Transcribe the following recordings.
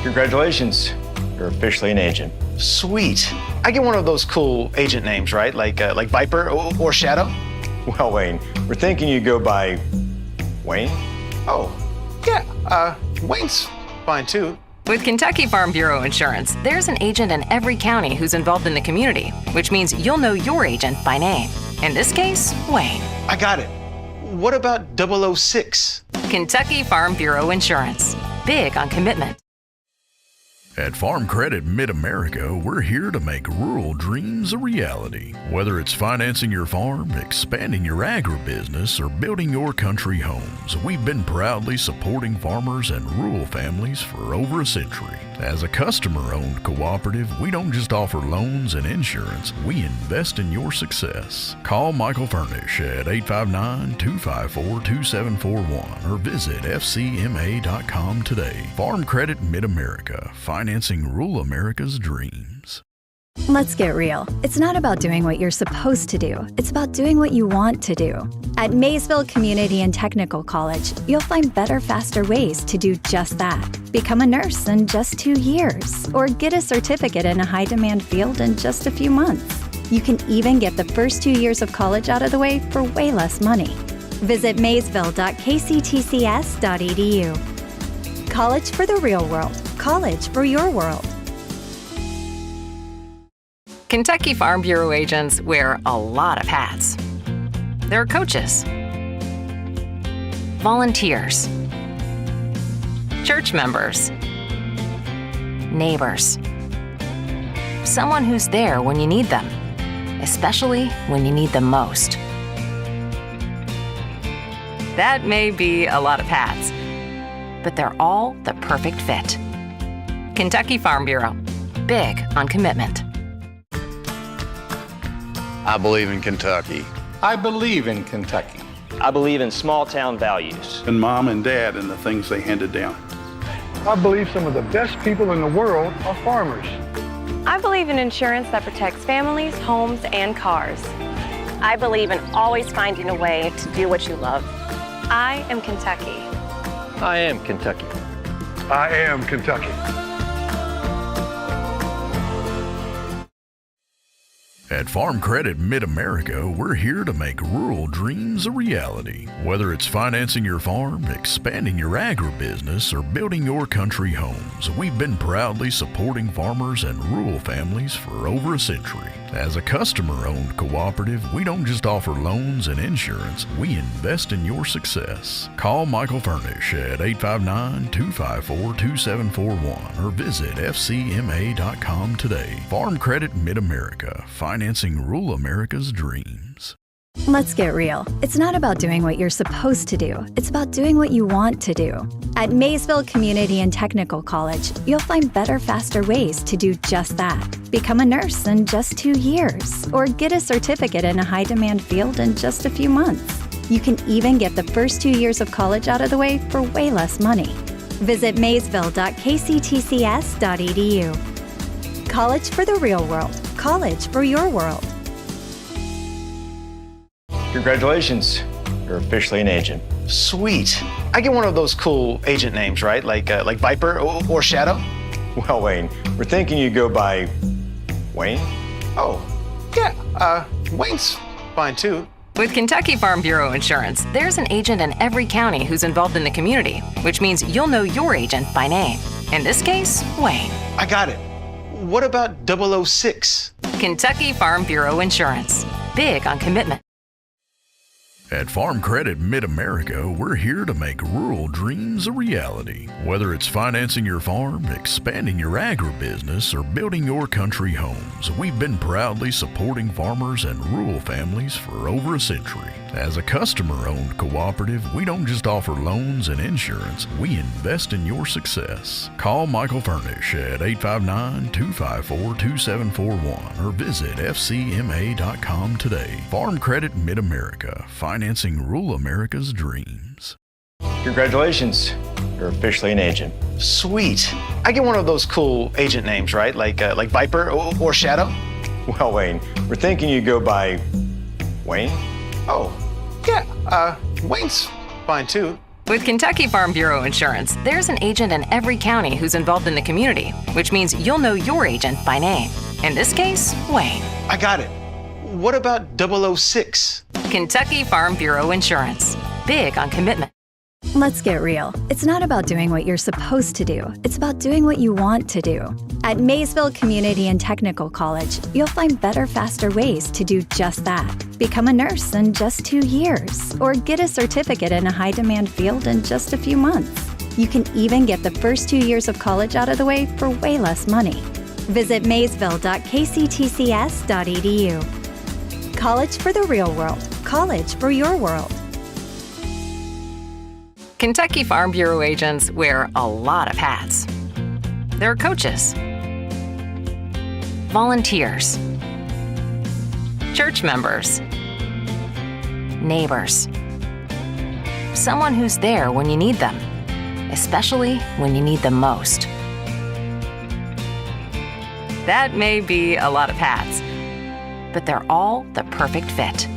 Congratulations, you're officially an agent. Sweet. I get one of those cool agent names, right? Like Viper or Shadow? Well, Wayne, we're thinking you go by Wayne? Oh, yeah, Wayne's fine too. With Kentucky Farm Bureau Insurance, there's an agent in every county who's involved in the community, which means you'll know your agent by name. In this case, Wayne. I got it. What about 006? Kentucky Farm Bureau Insurance. Big on commitment. At Farm Credit Mid-America, we're here to make rural dreams a reality. Whether it's financing your farm, expanding your agribusiness, or building your country homes, we've been proudly supporting farmers and rural families for over a century. As a customer-owned cooperative, we don't just offer loans and insurance, we invest in your success. Call Michael Furnish at 859-254-2741 or visit fcma.com today. Farm Credit Mid-America, financing rural America's dreams. Let's get real. It's not about doing what you're supposed to do. It's about doing what you want to do. At Maysville Community and Technical College, you'll find better, faster ways to do just that. Become a nurse in just 2 years, or get a certificate in a high-demand field in just a few months. You can even get the first 2 years of college out of the way for way less money. Visit maysville.kctcs.edu. College for the real world. College for your world. Kentucky Farm Bureau agents wear a lot of hats. They're coaches, volunteers, church members, neighbors, someone who's there when you need them, especially when you need them most. That may be a lot of hats, but they're all the perfect fit. Kentucky Farm Bureau, big on commitment. I believe in Kentucky. I believe in Kentucky. I believe in small town values. And Mom and Dad and the things they handed down. I believe some of the best people in the world are farmers. I believe in insurance that protects families, homes, and cars. I believe in always finding a way to do what you love. I am Kentucky. I am Kentucky. I am Kentucky. At Farm Credit Mid-America, we're here to make rural dreams a reality. Whether it's financing your farm, expanding your agribusiness, or building your country homes, we've been proudly supporting farmers and rural families for over a century. As a customer-owned cooperative, we don't just offer loans and insurance, we invest in your success. Call Michael Furnish at 859-254-2741 or visit fcma.com today. Farm Credit Mid-America, financing rural America's dreams. Let's get real. It's not about doing what you're supposed to do. It's about doing what you want to do. At Maysville Community and Technical College, you'll find better, faster ways to do just that. Become a nurse in just 2 years, or get a certificate in a high-demand field in just a few months. You can even get the first 2 years of college out of the way for way less money. Visit maysville.kctcs.edu. College for the real world. College for your world. Congratulations, you're officially an agent. Sweet. I get one of those cool agent names, right? Like Viper or Shadow? Well, Wayne, we're thinking you go by Wayne? Oh, yeah, Wayne's fine too. With Kentucky Farm Bureau Insurance, there's an agent in every county who's involved in the community, which means you'll know your agent by name. In this case, Wayne. I got it. What about 006? Kentucky Farm Bureau Insurance. Big on commitment. At Farm Credit Mid-America, we're here to make rural dreams a reality. Whether it's financing your farm, expanding your agribusiness, or building your country homes, we've been proudly supporting farmers and rural families for over a century. As a customer-owned cooperative, we don't just offer loans and insurance, we invest in your success. Call Michael Furnish at 859-254-2741 or visit fcma.com today. Farm Credit Mid-America, financing rural America's dreams. Congratulations, you're officially an agent. Sweet. I get one of those cool agent names, right? Like Viper or Shadow? Well, Wayne, we're thinking you go by Wayne? Oh, yeah, Wayne's fine too. With Kentucky Farm Bureau Insurance, there's an agent in every county who's involved in the community, which means you'll know your agent by name. In this case, Wayne. I got it. What about 006? Kentucky Farm Bureau Insurance. Big on commitment. Let's get real. It's not about doing what you're supposed to do. It's about doing what you want to do. At Maysville Community and Technical College, you'll find better, faster ways to do just that. Become a nurse in just 2 years, or get a certificate in a high-demand field in just a few months. You can even get the first 2 years of college out of the way for way less money. Visit maysville.kctcs.edu. College for the real world. College for your world. Kentucky Farm Bureau agents wear a lot of hats. They're coaches, volunteers, church members, neighbors, someone who's there when you need them, especially when you need them most. That may be a lot of hats, but they're all the perfect fit.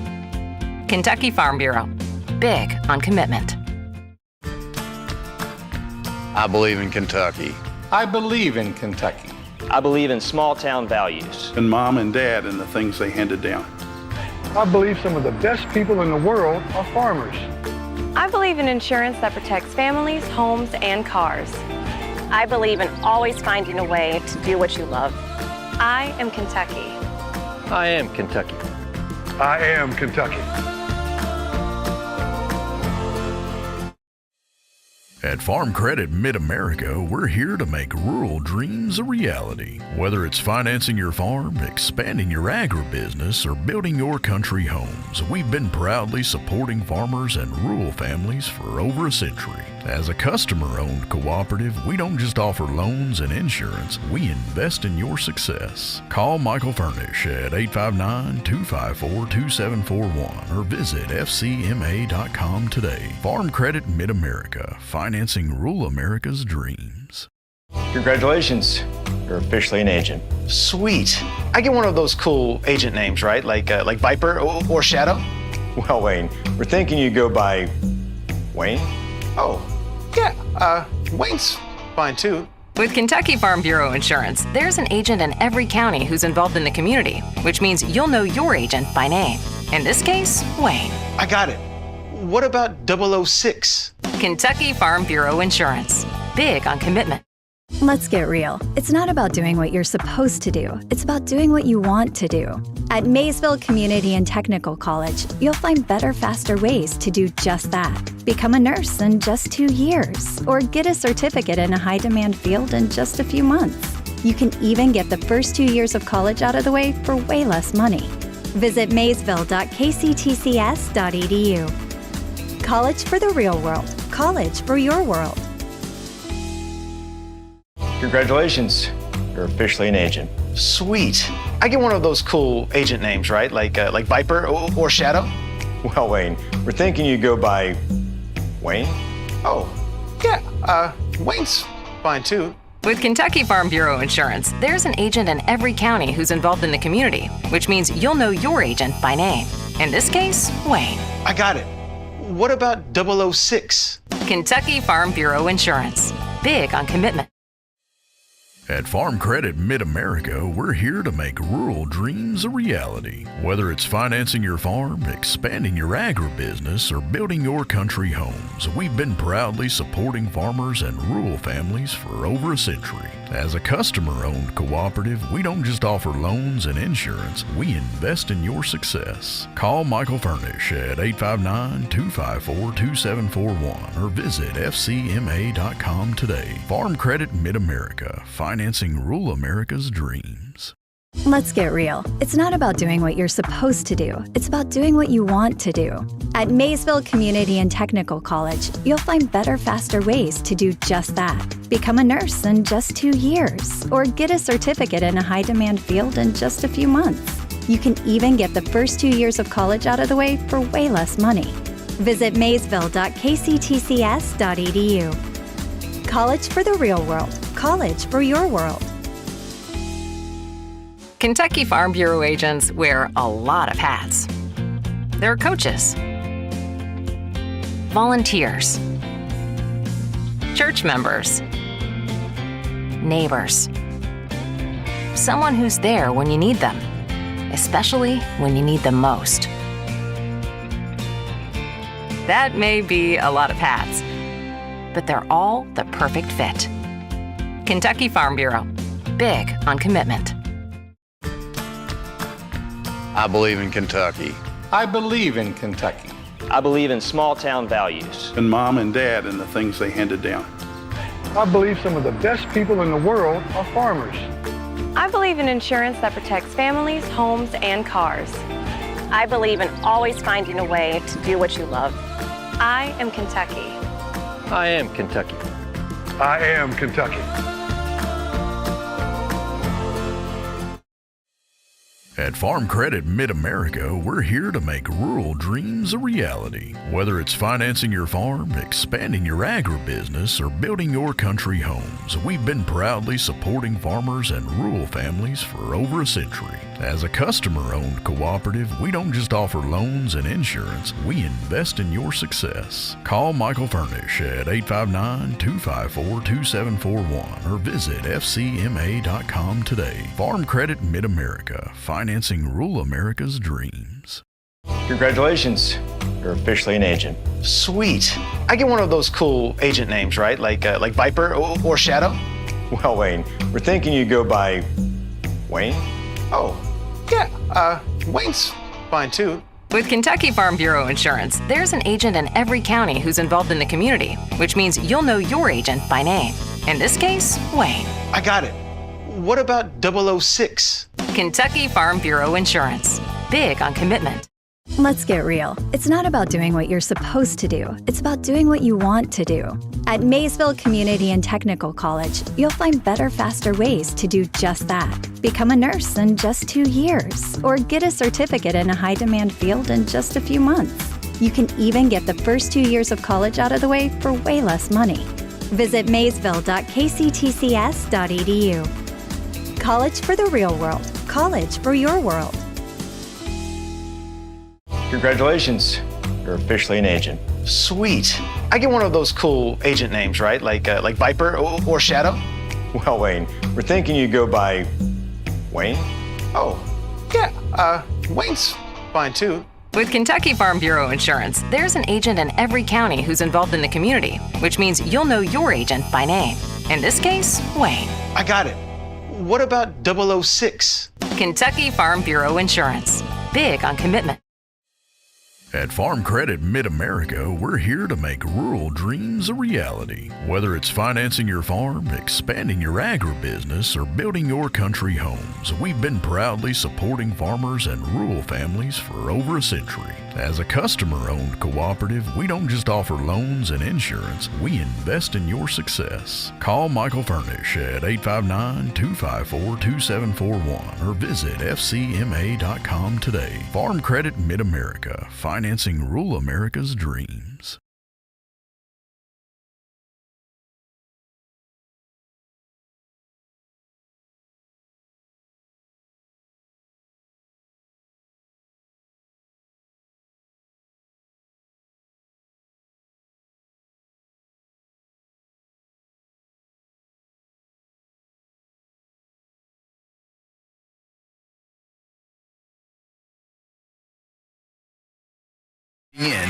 Kentucky Farm Bureau, big on commitment. I believe in Kentucky. I believe in Kentucky. I believe in small town values. And Mom and Dad and the things they handed down. I believe some of the best people in the world are farmers. I believe in insurance that protects families, homes, and cars. I believe in always finding a way to do what you love. I am Kentucky. I am Kentucky. I am Kentucky. At Farm Credit Mid-America, we're here to make rural dreams a reality. Whether it's financing your farm, expanding your agribusiness, or building your country homes, we've been proudly supporting farmers and rural families for over a century. As a customer-owned cooperative, we don't just offer loans and insurance, we invest in your success. Call Michael Furnish at 859-254-2741 or visit fcma.com today. Farm Credit Mid-America, financing rural America's dreams. Congratulations. You're officially an agent. Sweet. I get one of those cool agent names, right? Like Viper or Shadow? Well, Wayne, we're thinking you go by Wayne? Oh, yeah. Wayne's fine too. With Kentucky Farm Bureau Insurance, there's an agent in every county who's involved in the community, which means you'll know your agent by name. In this case, Wayne. I got it. What about 006? Kentucky Farm Bureau Insurance. Big on commitment. Let's get real. It's not about doing what you're supposed to do. It's about doing what you want to do. At Maysville Community and Technical College, you'll find better, faster ways to do just that. Become a nurse in just 2 years, or get a certificate in a high-demand field in just a few months. You can even get the first 2 years of college out of the way for way less money. Visit maysville.kctcs.edu. College for the real world. College for your world. Congratulations. You're officially an agent. Sweet. I get one of those cool agent names, right? Like Viper or Shadow? Well, Wayne, we're thinking you go by Wayne? Oh, yeah. Wayne's fine too. With Kentucky Farm Bureau Insurance, there's an agent in every county who's involved in the community, which means you'll know your agent by name. In this case, Wayne. I got it. What about 006? Kentucky Farm Bureau Insurance. Big on commitment. At Farm Credit Mid-America, we're here to make rural dreams a reality. Whether it's financing your farm, expanding your agribusiness, or building your country homes, we've been proudly supporting farmers and rural families for over a century. As a customer-owned cooperative, we don't just offer loans and insurance, we invest in your success. Call Michael Furnish at 859-254-2741 or visit fcma.com today. Farm Credit Mid-America, financing rural America's dreams. Let's get real. It's not about doing what you're supposed to do. It's about doing what you want to do. At Maysville Community and Technical College, you'll find better, faster ways to do just that. Become a nurse in just 2 years, or get a certificate in a high-demand field in just a few months. You can even get the first 2 years of college out of the way for way less money. Visit maysville.kctcs.edu. College for the real world. College for your world. Kentucky Farm Bureau agents wear a lot of hats. They're coaches, volunteers, church members, neighbors, someone who's there when you need them, especially when you need them most. That may be a lot of hats, but they're all the perfect fit. Kentucky Farm Bureau, big on commitment. I believe in Kentucky. I believe in Kentucky. I believe in small town values. And Mom and Dad and the things they handed down. I believe some of the best people in the world are farmers. I believe in insurance that protects families, homes, and cars. I believe in always finding a way to do what you love. I am Kentucky. I am Kentucky. I am Kentucky. At Farm Credit Mid-America, we're here to make rural dreams a reality. Whether it's financing your farm, expanding your agribusiness, or building your country homes, we've been proudly supporting farmers and rural families for over a century. As a customer-owned cooperative, we don't just offer loans and insurance, we invest in your success. Call Michael Furnish at 859-254-2741 or visit fcma.com today. Farm Credit Mid-America, financing rural America's dreams. Congratulations. You're officially an agent. Sweet. I get one of those cool agent names, right? Like Viper or Shadow? Well, Wayne, we're thinking you go by Wayne? Oh, yeah. Wayne's fine too. With Kentucky Farm Bureau Insurance, there's an agent in every county who's involved in the community, which means you'll know your agent by name. In this case, Wayne. I got it. What about 006? Kentucky Farm Bureau Insurance, big on commitment. Let's get real. It's not about doing what you're supposed to do. It's about doing what you want to do. At Maysville Community and Technical College, you'll find better, faster ways to do just that. Become a nurse in just 2 years, or get a certificate in a high-demand field in just a few months. You can even get the first 2 years of college out of the way for way less money. Visit maysville.kctcs.edu. College for the real world. College for your world. Congratulations. You're officially an agent. Sweet. I get one of those cool agent names, right? Like Viper or Shadow? Well, Wayne, we're thinking you go by Wayne? Oh, yeah. Wayne's fine too. With Kentucky Farm Bureau Insurance, there's an agent in every county who's involved in the community, which means you'll know your agent by name. In this case, Wayne. I got it. What about 006? Kentucky Farm Bureau Insurance, big on commitment. At Farm Credit Mid-America, we're here to make rural dreams a reality. Whether it's financing your farm, expanding your agribusiness, or building your country homes, we've been proudly supporting farmers and rural families for over a century. As a customer-owned cooperative, we don't just offer loans and insurance, we invest in your success. Call Michael Furnish at 859-254-2741 or visit fcma.com today. Farm Credit Mid-America, financing rural America's dreams.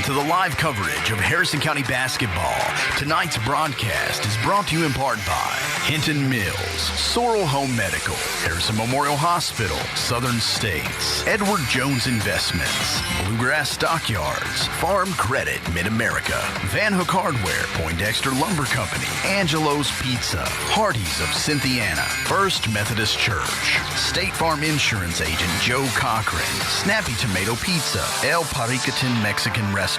To the live coverage of Harrison County basketball. Tonight's broadcast is brought to you in part by Hinton Mills, Sorrel Home Medical, Harrison Memorial Hospital, Southern States, Edward Jones Investments, Bluegrass Stockyards, Farm Credit Mid-America, Van Hook Hardware, Poindexter Lumber Company, Angelo's Pizza, Hardee's of Cynthiana, First Methodist Church, State Farm Insurance Agent Joe Cochran, Snappy Tomato Pizza, El Paricatin Mexican Restaurant,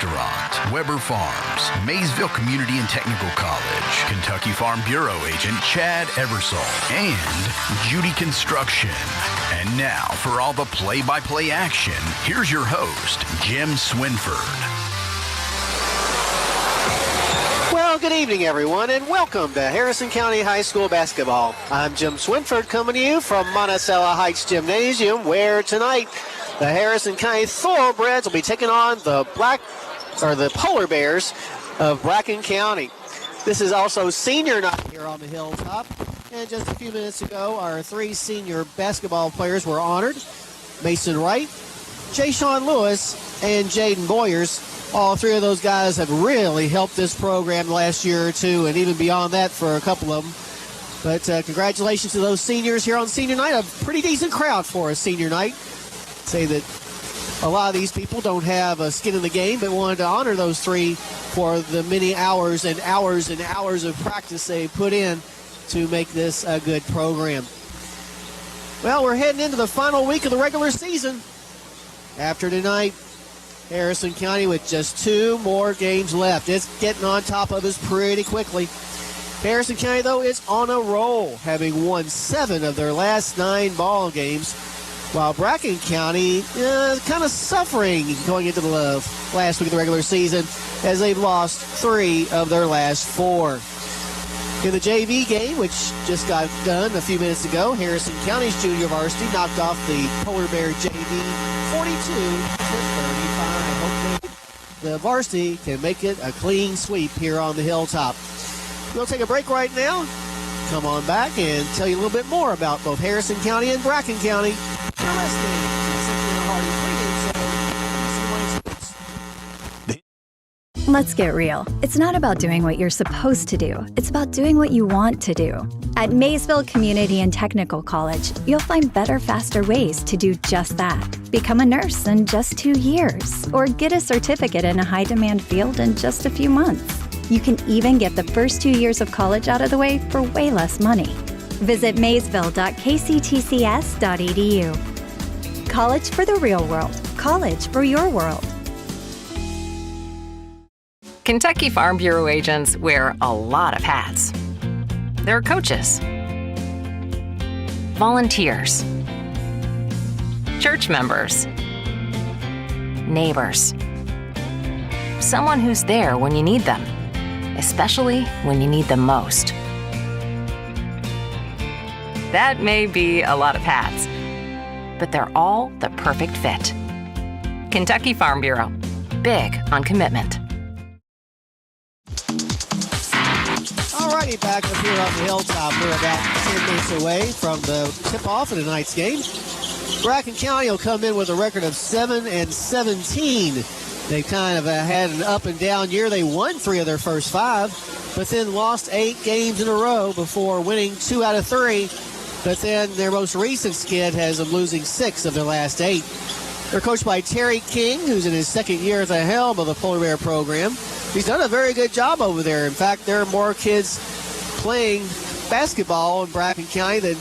Weber Farms, Maysville Community and Technical College, Kentucky Farm Bureau Agent Chad Eversole, and Judy Construction. And now for all the play-by-play action, here's your host, Jim Swinford. Well, good evening, everyone, and welcome to Harrison County High School basketball. I'm Jim Swinford coming to you from Monticello Heights Gymnasium, where tonight the Harrison County Thorobreds will be taking on the Polar Bears of Bracken County. This is also senior night here on the Hilltop. And just a few minutes ago, our 3 senior basketball players were honored. Mason Wright, Jay Sean Lewis, and Jaden Boyers. All 3 of those guys have really helped this program the last year or two, and even beyond that for a couple of them. But congratulations to those seniors here on senior night. A pretty decent crowd for a senior night. Say that a lot of these people don't have a skin in the game, but wanted to honor those 3 for the many hours and hours and hours of practice they put in to make this a good program. Well, we're heading into the final week of the regular season. After tonight, Harrison County with just 2 more games left. It's getting on top of us pretty quickly. Harrison County, though, is on a roll, having won 7 of their last 9 ball games, while Bracken County kind of suffering going into the last week of the regular season as they've lost 3 of their last 4. In the JV game, which just got done a few minutes ago, Harrison County's junior varsity knocked off the Polar Bear JV 42-35. Hopefully the varsity can make it a clean sweep here on the Hilltop. We'll take a break right now. Come on back and tell you a little bit more about both Harrison County and Bracken County. You're listening to Cynthia Hardy's pregame show. Let's get real. It's not about doing what you're supposed to do. It's about doing what you want to do. At Maysville Community and Technical College, you'll find better, faster ways to do just that. Become a nurse in just 2 years, or get a certificate in a high-demand field in just a few months. You can even get the first 2 years of college out of the way for way less money. Visit maysville.kctcs.edu. College for the real world. College for your world. Kentucky Farm Bureau agents wear a lot of hats. They're coaches, volunteers, church members, neighbors, someone who's there when you need them, especially when you need them most. That may be a lot of hats, but they're all the perfect fit. Kentucky Farm Bureau, big on commitment. Alrighty, back up here on the Hilltop. We're about 10 minutes away from the tip-off of tonight's game. Bracken County will come in with a record of 7-17. They kind of had an up and down year. They won 3 of their first 5, but then lost 8 games in a row before winning 2 out of 3. But then their most recent skid has them losing 6 of their last 8. They're coached by Terry King, who's in his 2nd year at the helm of the Polar Bear program. He's done a very good job over there. In fact, there are more kids playing basketball in Bracken County than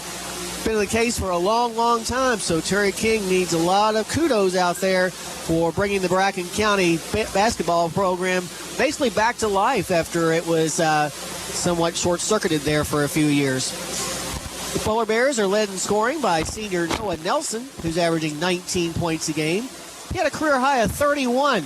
been the case for a long, long time. So Terry King needs a lot of kudos out there for bringing the Bracken County basketball program basically back to life after it was somewhat short-circuited there for a few years. The Polar Bears are led in scoring by senior Noah Nelson, who's averaging 19 points a game. He had a career high of 31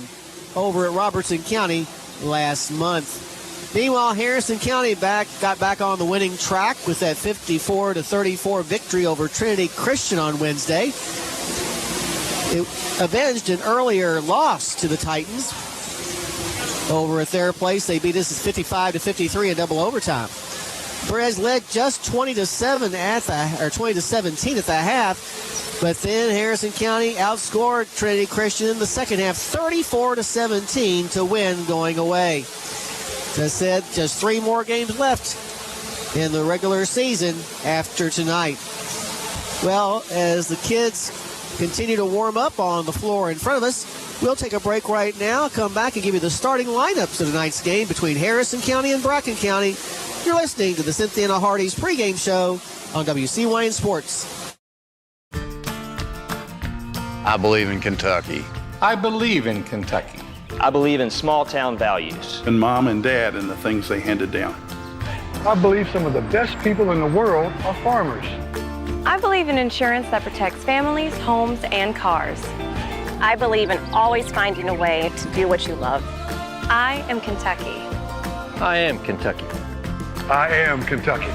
over at Robertson County last month. Meanwhile, Harrison County got back on the winning track with that 54-34 victory over Trinity Christian on Wednesday. It avenged an earlier loss to the Titans. Over at their place, they beat us 55-53 in double overtime. Breds led just 20-17 at the half, but then Harrison County outscored Trinity Christian in the second half, 34-17 to win going away. As I said, just 3 more games left in the regular season after tonight. Well, as the kids continue to warm up on the floor in front of us, we'll take a break right now, come back and give you the starting lineups of tonight's game between Harrison County and Bracken County. You're listening to the Cynthia Hardy's pregame show on WCYN Sports. I believe in Kentucky. I believe in Kentucky. I believe in small-town values. And Mom and Dad and the things they handed down. I believe some of the best people in the world are farmers. I believe in insurance that protects families, homes, and cars. I believe in always finding a way to do what you love. I am Kentucky. I am Kentucky. I am Kentucky.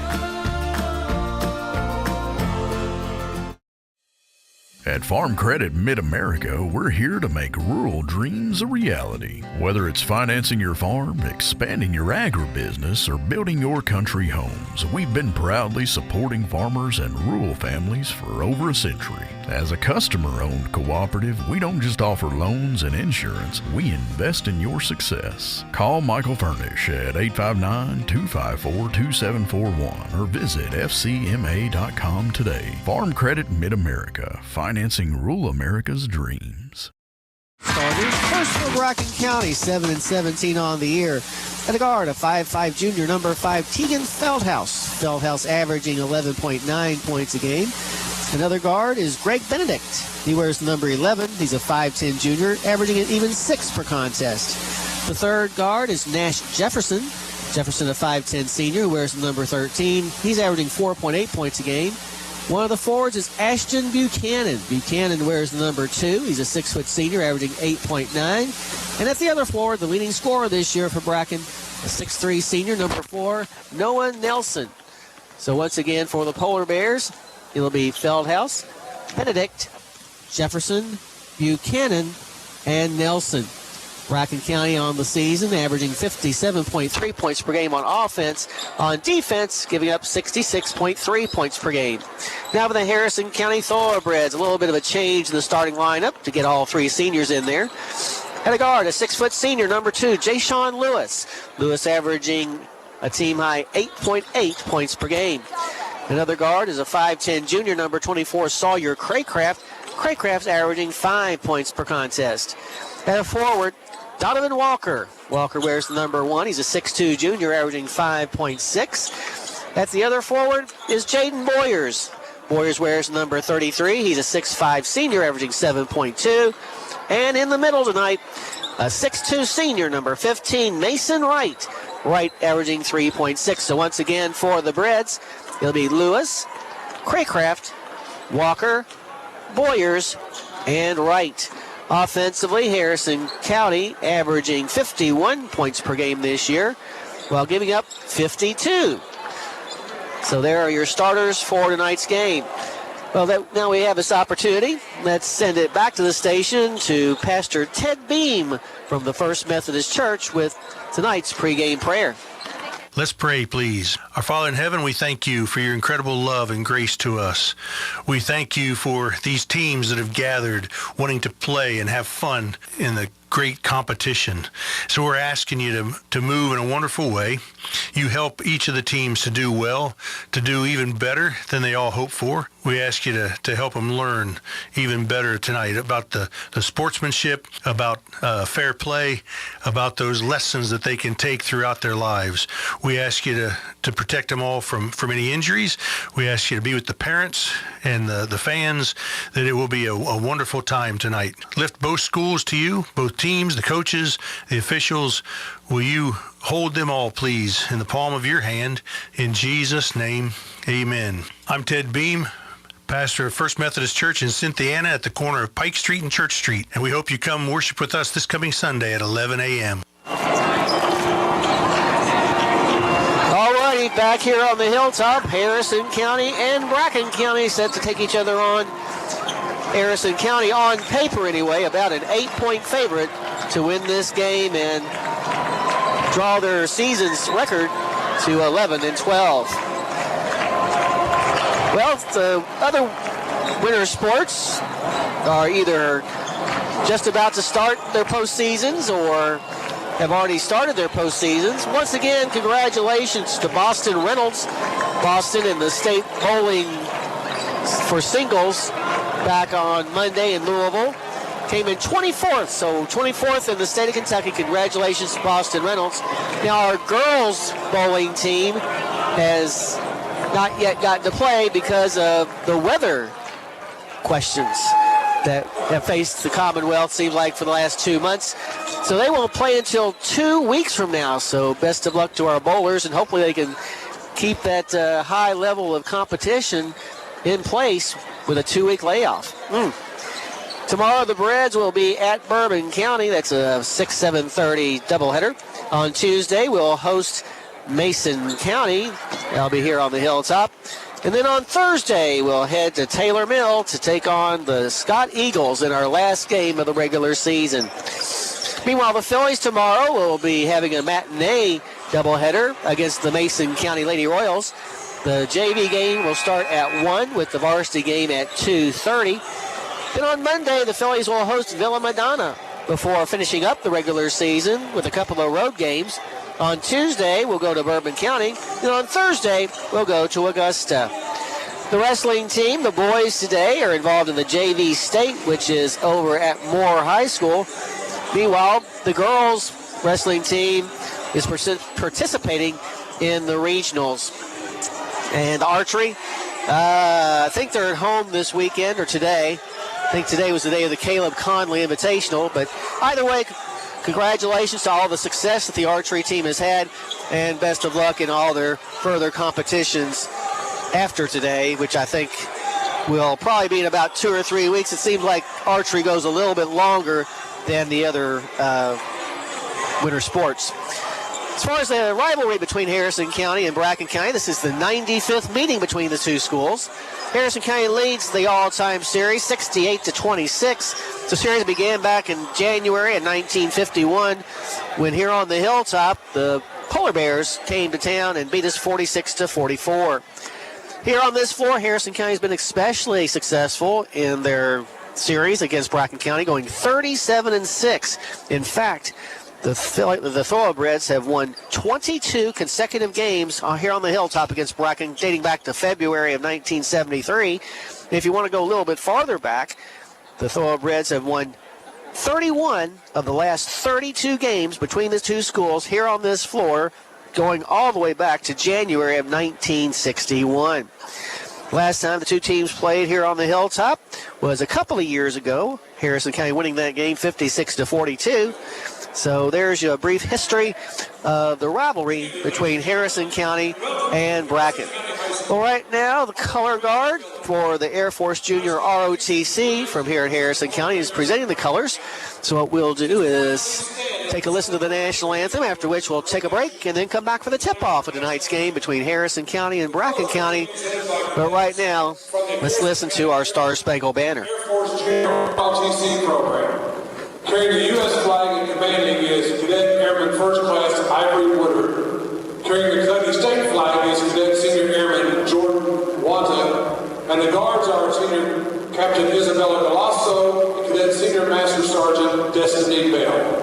At Farm Credit Mid-America, we're here to make rural dreams a reality. Whether it's financing your farm, expanding your agribusiness, or building your country homes, we've been proudly supporting farmers and rural families for over a century. As a customer-owned cooperative, we don't just offer loans and insurance, we invest in your success. Call Michael Furnish at 859-254-2741 or visit fcma.com today. Farm Credit Mid-America, financing rural America's dreams. Starters, first for Bracken County, 7-17 on the year. At a guard, a 5'5 junior, number 5, Tegan Feldhaus. Feldhaus averaging 11.9 points a game. Another guard is Greg Benedict. He wears number 11. He's a 5'10 junior, averaging an even 6 per contest. The third guard is Nash Jefferson. Jefferson, a 5'10 senior, who wears number 13. He's averaging 4.8 points a game. One of the forwards is Ashton Buchanan. Buchanan wears the number 2. He's a 6-foot senior, averaging 8.9. And at the other forward, the leading scorer this year for Bracken, a 6'3 senior, number 4, Noah Nelson. So once again for the Polar Bears, it'll be Feldhaus, Benedict, Jefferson, Buchanan, and Nelson. Bracken County on the season, averaging 57.3 points per game on offense. On defense, giving up 66.3 points per game. Now for the Harrison County Thorobreds, a little bit of a change in the starting lineup to get all 3 seniors in there. At a guard, a 6-foot senior, number 2, Jayshawn Lewis. Lewis averaging a team-high 8.8 points per game. Another guard is a 5'10 junior, number 24, Sawyer Craycraft. Craycraft's averaging 5 points per contest. At a forward, Donovan Walker. Walker wears the number 1. He's a 6'2 junior, averaging 5.6. At the other forward is Jaden Boyers. Boyers wears number 33. He's a 6'5 senior, averaging 7.2. And in the middle tonight, a 6'2 senior, number 15, Mason Wright. Wright averaging 3.6. So once again for the Breds, it'll be Lewis, Craycraft, Walker, Boyers, and Wright. Offensively, Harrison County averaging 51 points per game this year, while giving up 52. So there are your starters for tonight's game. Well, now we have this opportunity. Let's send it back to the station to Pastor Ted Beam from the First Methodist Church with tonight's pregame prayer. Let's pray, please. Our Father in heaven, we thank you for your incredible love and grace to us. We thank you for these teams that have gathered wanting to play and have fun in the great competition. So we're asking you to move in a wonderful way. You help each of the teams to do well, to do even better than they all hope for. We ask you to help them learn even better tonight about the sportsmanship, about fair play, about those lessons that they can take throughout their lives. We ask you to protect them all from any injuries. We ask you to be with the parents and the fans, that it will be a wonderful time tonight. Lift both schools to you, both teams, the coaches, the officials. Will you hold them all, please, in the palm of your hand. In Jesus' name, amen. I'm Ted Beam, pastor of First Methodist Church in Cynthiana at the corner of Pike Street and Church Street. And we hope you come worship with us this coming Sunday at 11 a.m. All righty, back here on the Hilltop, Harrison County and Bracken County set to take each other on. Harrison County, on paper anyway, about an 8-point favorite to win this game and draw their season's record to 11-12. Well, the other winter sports are either just about to start their postseasons or have already started their postseasons. Once again, congratulations to Boston Reynolds. Boston in the state bowling for singles back on Monday in Louisville came in 24th, so 24th in the state of Kentucky. Congratulations to Boston Reynolds. Now our girls bowling team has not yet gotten to play because of the weather questions that have faced the Commonwealth, seems like, for the last 2 months. So they won't play until 2 weeks from now. So best of luck to our bowlers, and hopefully they can keep that high level of competition in place with a 2-week layoff. Tomorrow the Breds will be at Bourbon County. That's a 6-7:30 doubleheader. On Tuesday we'll host Mason County. I'll be here on the Hilltop. And then on Thursday, we'll head to Taylor Mill to take on the Scott Eagles in our last game of the regular season. Meanwhile, the Phillies tomorrow will be having a matinee doubleheader against the Mason County Lady Royals. The JV game will start at 1 with the varsity game at 2:30. Then on Monday, the Phillies will host Villa Madonna before finishing up the regular season with a couple of road games. On Tuesday, we'll go to Bourbon County. And on Thursday, we'll go to Augusta. The wrestling team, the boys today, are involved in the JV state, which is over at Moore High School. Meanwhile, the girls wrestling team is participating in the regionals. And archery, I think they're at home this weekend or today. I think today was the day of the Caleb Conley Invitational. But either way, congratulations to all the success that the archery team has had, and best of luck in all their further competitions after today, which I think will probably be in about 2 or 3 weeks. It seems like archery goes a little bit longer than the other winter sports. As far as the rivalry between Harrison County and Bracken County, this is the 95th meeting between the two schools. Harrison County leads the all-time series 68-26. The series began back in January of 1951 when here on the Hilltop, the Polar Bears came to town and beat us 46-44. Here on this floor, Harrison County has been especially successful in their series against Bracken County, going 37-6. In fact, the Thorobreds have won 22 consecutive games here on the Hilltop against Bracken, dating back to February of 1973. If you want to go a little bit farther back, the Thorobreds have won 31 of the last 32 games between the two schools here on this floor, going all the way back to January of 1961. Last time the two teams played here on the Hilltop was a couple of years ago. Harrison County winning that game 56-42. So there's a brief history of the rivalry between Harrison County and Bracken. Well, right now, the color guard for the Air Force Junior ROTC from here in Harrison County is presenting the colors. So what we'll do is take a listen to the national anthem, after which we'll take a break and then come back for the tip-off of tonight's game between Harrison County and Bracken County. But right now, let's listen to our Star Spangled Banner. Air Force Junior ROTC program. Carrying the U.S. flag and commanding is Cadet Airman First Class Ivory Woodard. Carrying the Kentucky State flag is Cadet Senior Airman Jordan Wanta. And the guards are Senior Captain Isabella Galasso and Cadet Senior Master Sergeant Destiny Bell.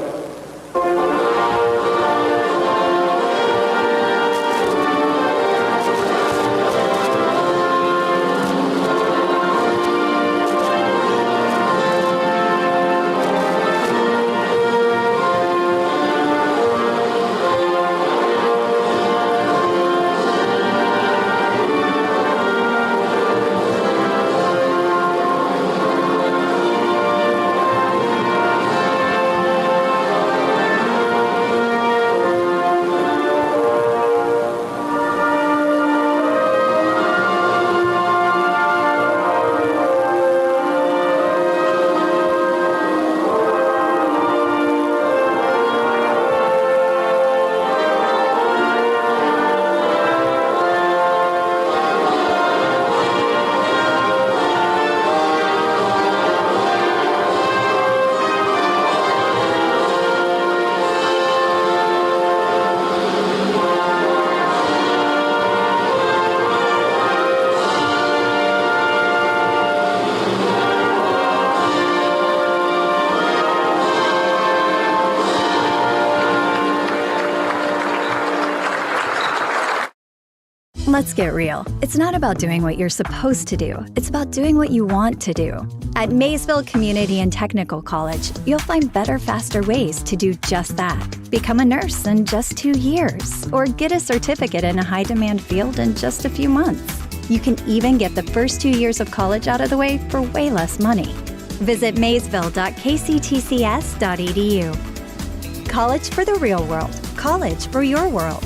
Let's get real. It's not about doing what you're supposed to do. It's about doing what you want to do. At Maysville Community and Technical College, you'll find better, faster ways to do just that. Become a nurse in just 2 years, or get a certificate in a high-demand field in just a few months. You can even get the first 2 years of college out of the way for way less money. Visit maysville.kctcs.edu. College for the real world. College for your world.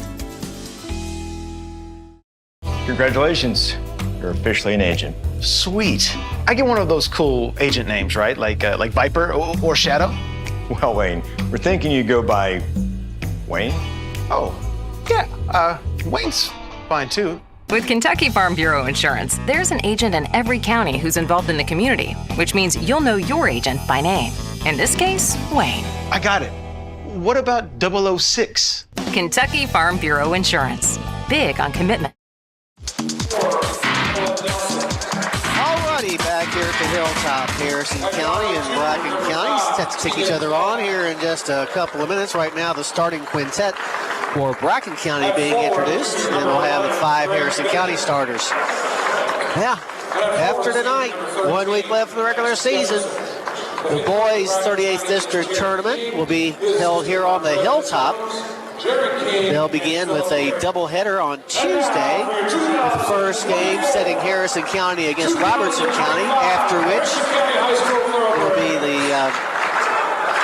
Congratulations, you're officially an agent. Sweet. I get one of those cool agent names, right? Like Viper or Shadow? Well, Wayne, we're thinking you go by Wayne? Oh, yeah, Wayne's fine too. With Kentucky Farm Bureau Insurance, there's an agent in every county who's involved in the community, which means you'll know your agent by name. In this case, Wayne. I got it. What about 006? Kentucky Farm Bureau Insurance. Big on commitment. Alrighty, back here at the Hilltop, Harrison County and Bracken County set to take each other on here in just a couple of minutes. Right now, the starting quintet for Bracken County being introduced. Then we'll have the 5 Harrison County starters. Yeah, after tonight, 1 week left in the regular season. The boys' 38th district tournament will be held here on the Hilltop. They'll begin with a doubleheader on Tuesday, with the first game setting Harrison County against Robertson County, after which will be the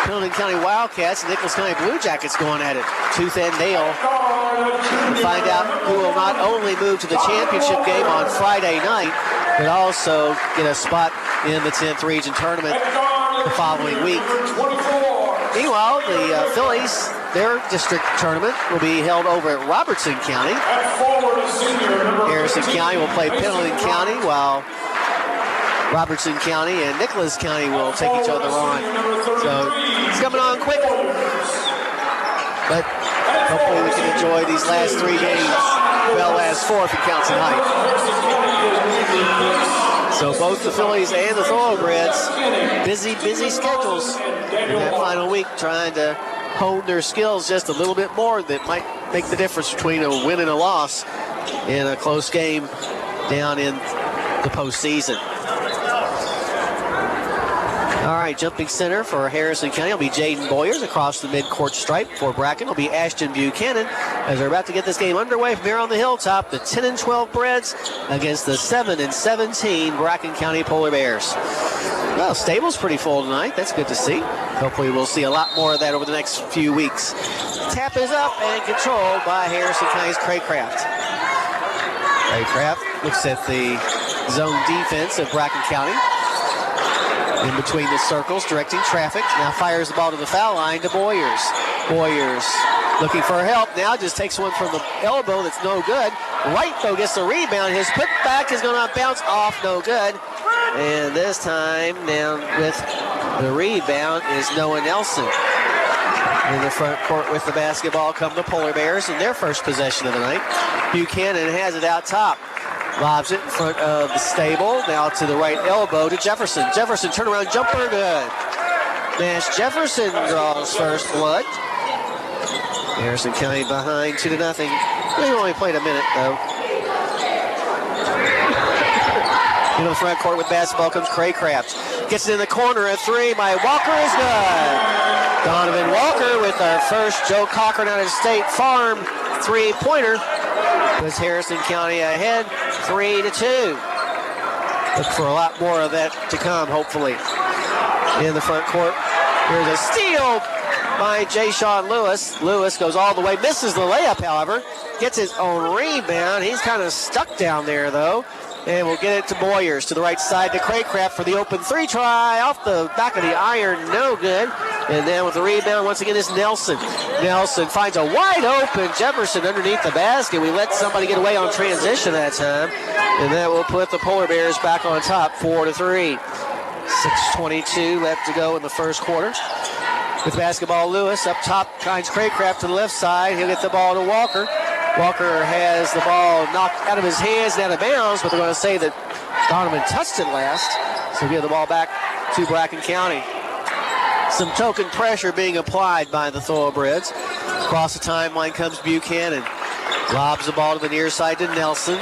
Pendleton County Wildcats and Nicholas County Blue Jackets going at it, tooth and nail, to find out who will not only move to the championship game on Friday night, but also get a spot in the 10th region tournament the following week. Meanwhile, the Phillies, their district tournament will be held over at Robertson County. Harrison County will play Pendleton County, while Robertson County and Nicholas County will take each other on. So it's coming on quick. But hopefully we can enjoy these last 3 games. Well, last 4 if you count tonight. So both the Phillies and the Thoroughbreds, busy schedules in that final week, trying to hone their skills just a little bit more that might make the difference between a win and a loss in a close game down in the postseason. All right, jumping center for Harrison County will be Jaden Boyers across the midcourt stripe. For Bracken will be Ashton Buchanan, as they're about to get this game underway from here on the Hilltop. The 10-12 Breds against the 7-17 Bracken County Polar Bears. Well, stable's pretty full tonight. That's good to see. Hopefully we'll see a lot more of that over the next few weeks. Tap is up and controlled by Harrison County's Craycraft. Craycraft looks at the zone defense of Bracken County. In between the circles, directing traffic. Now fires the ball to the foul line to Boyers. Boyers looking for help. Now just takes one from the elbow that's no good. Wright, though, gets the rebound. His putback is going to bounce off, no good. And this time, down with the rebound is Noah Nelson. In the front court with the basketball come the Polar Bears in their first possession of the night. Buchanan has it out top. Lobs it in front of the stable. Now to the right elbow to Jefferson. Jefferson turnaround jumper, good. Nash Jefferson draws first blood. Harrison County behind 2-0. They only played a minute though. Into the front court with basketball comes Craycraft. Gets it in the corner, a 3 by Walker is good. Donovan Walker with our first Joe Cochran out of State Farm 3-pointer. Puts Harrison County ahead 3-2. Look for a lot more of that to come, hopefully. In the front court, here's a steal by Jay-Sean Lewis. Lewis goes all the way, misses the layup, however. Gets his own rebound. He's kind of stuck down there, though. And we'll get it to Boyers to the right side to Craycraft for the open 3 try. Off the back of the iron, no good. And then with the rebound, once again, is Nelson. Nelson finds a wide open Jefferson underneath the basket. We let somebody get away on transition that time. And that will put the Polar Bears back on top, 4-3. 6:22 left to go in the first quarter. With basketball, Lewis up top, finds Craycraft to the left side. He'll get the ball to Walker. Walker has the ball knocked out of his hands and out of bounds, but they're going to say that Donovan touched it last. So give the ball back to Bracken County. Some token pressure being applied by the Thoroughbreds. Across the timeline comes Buchanan. Lobs the ball to the near side to Nelson.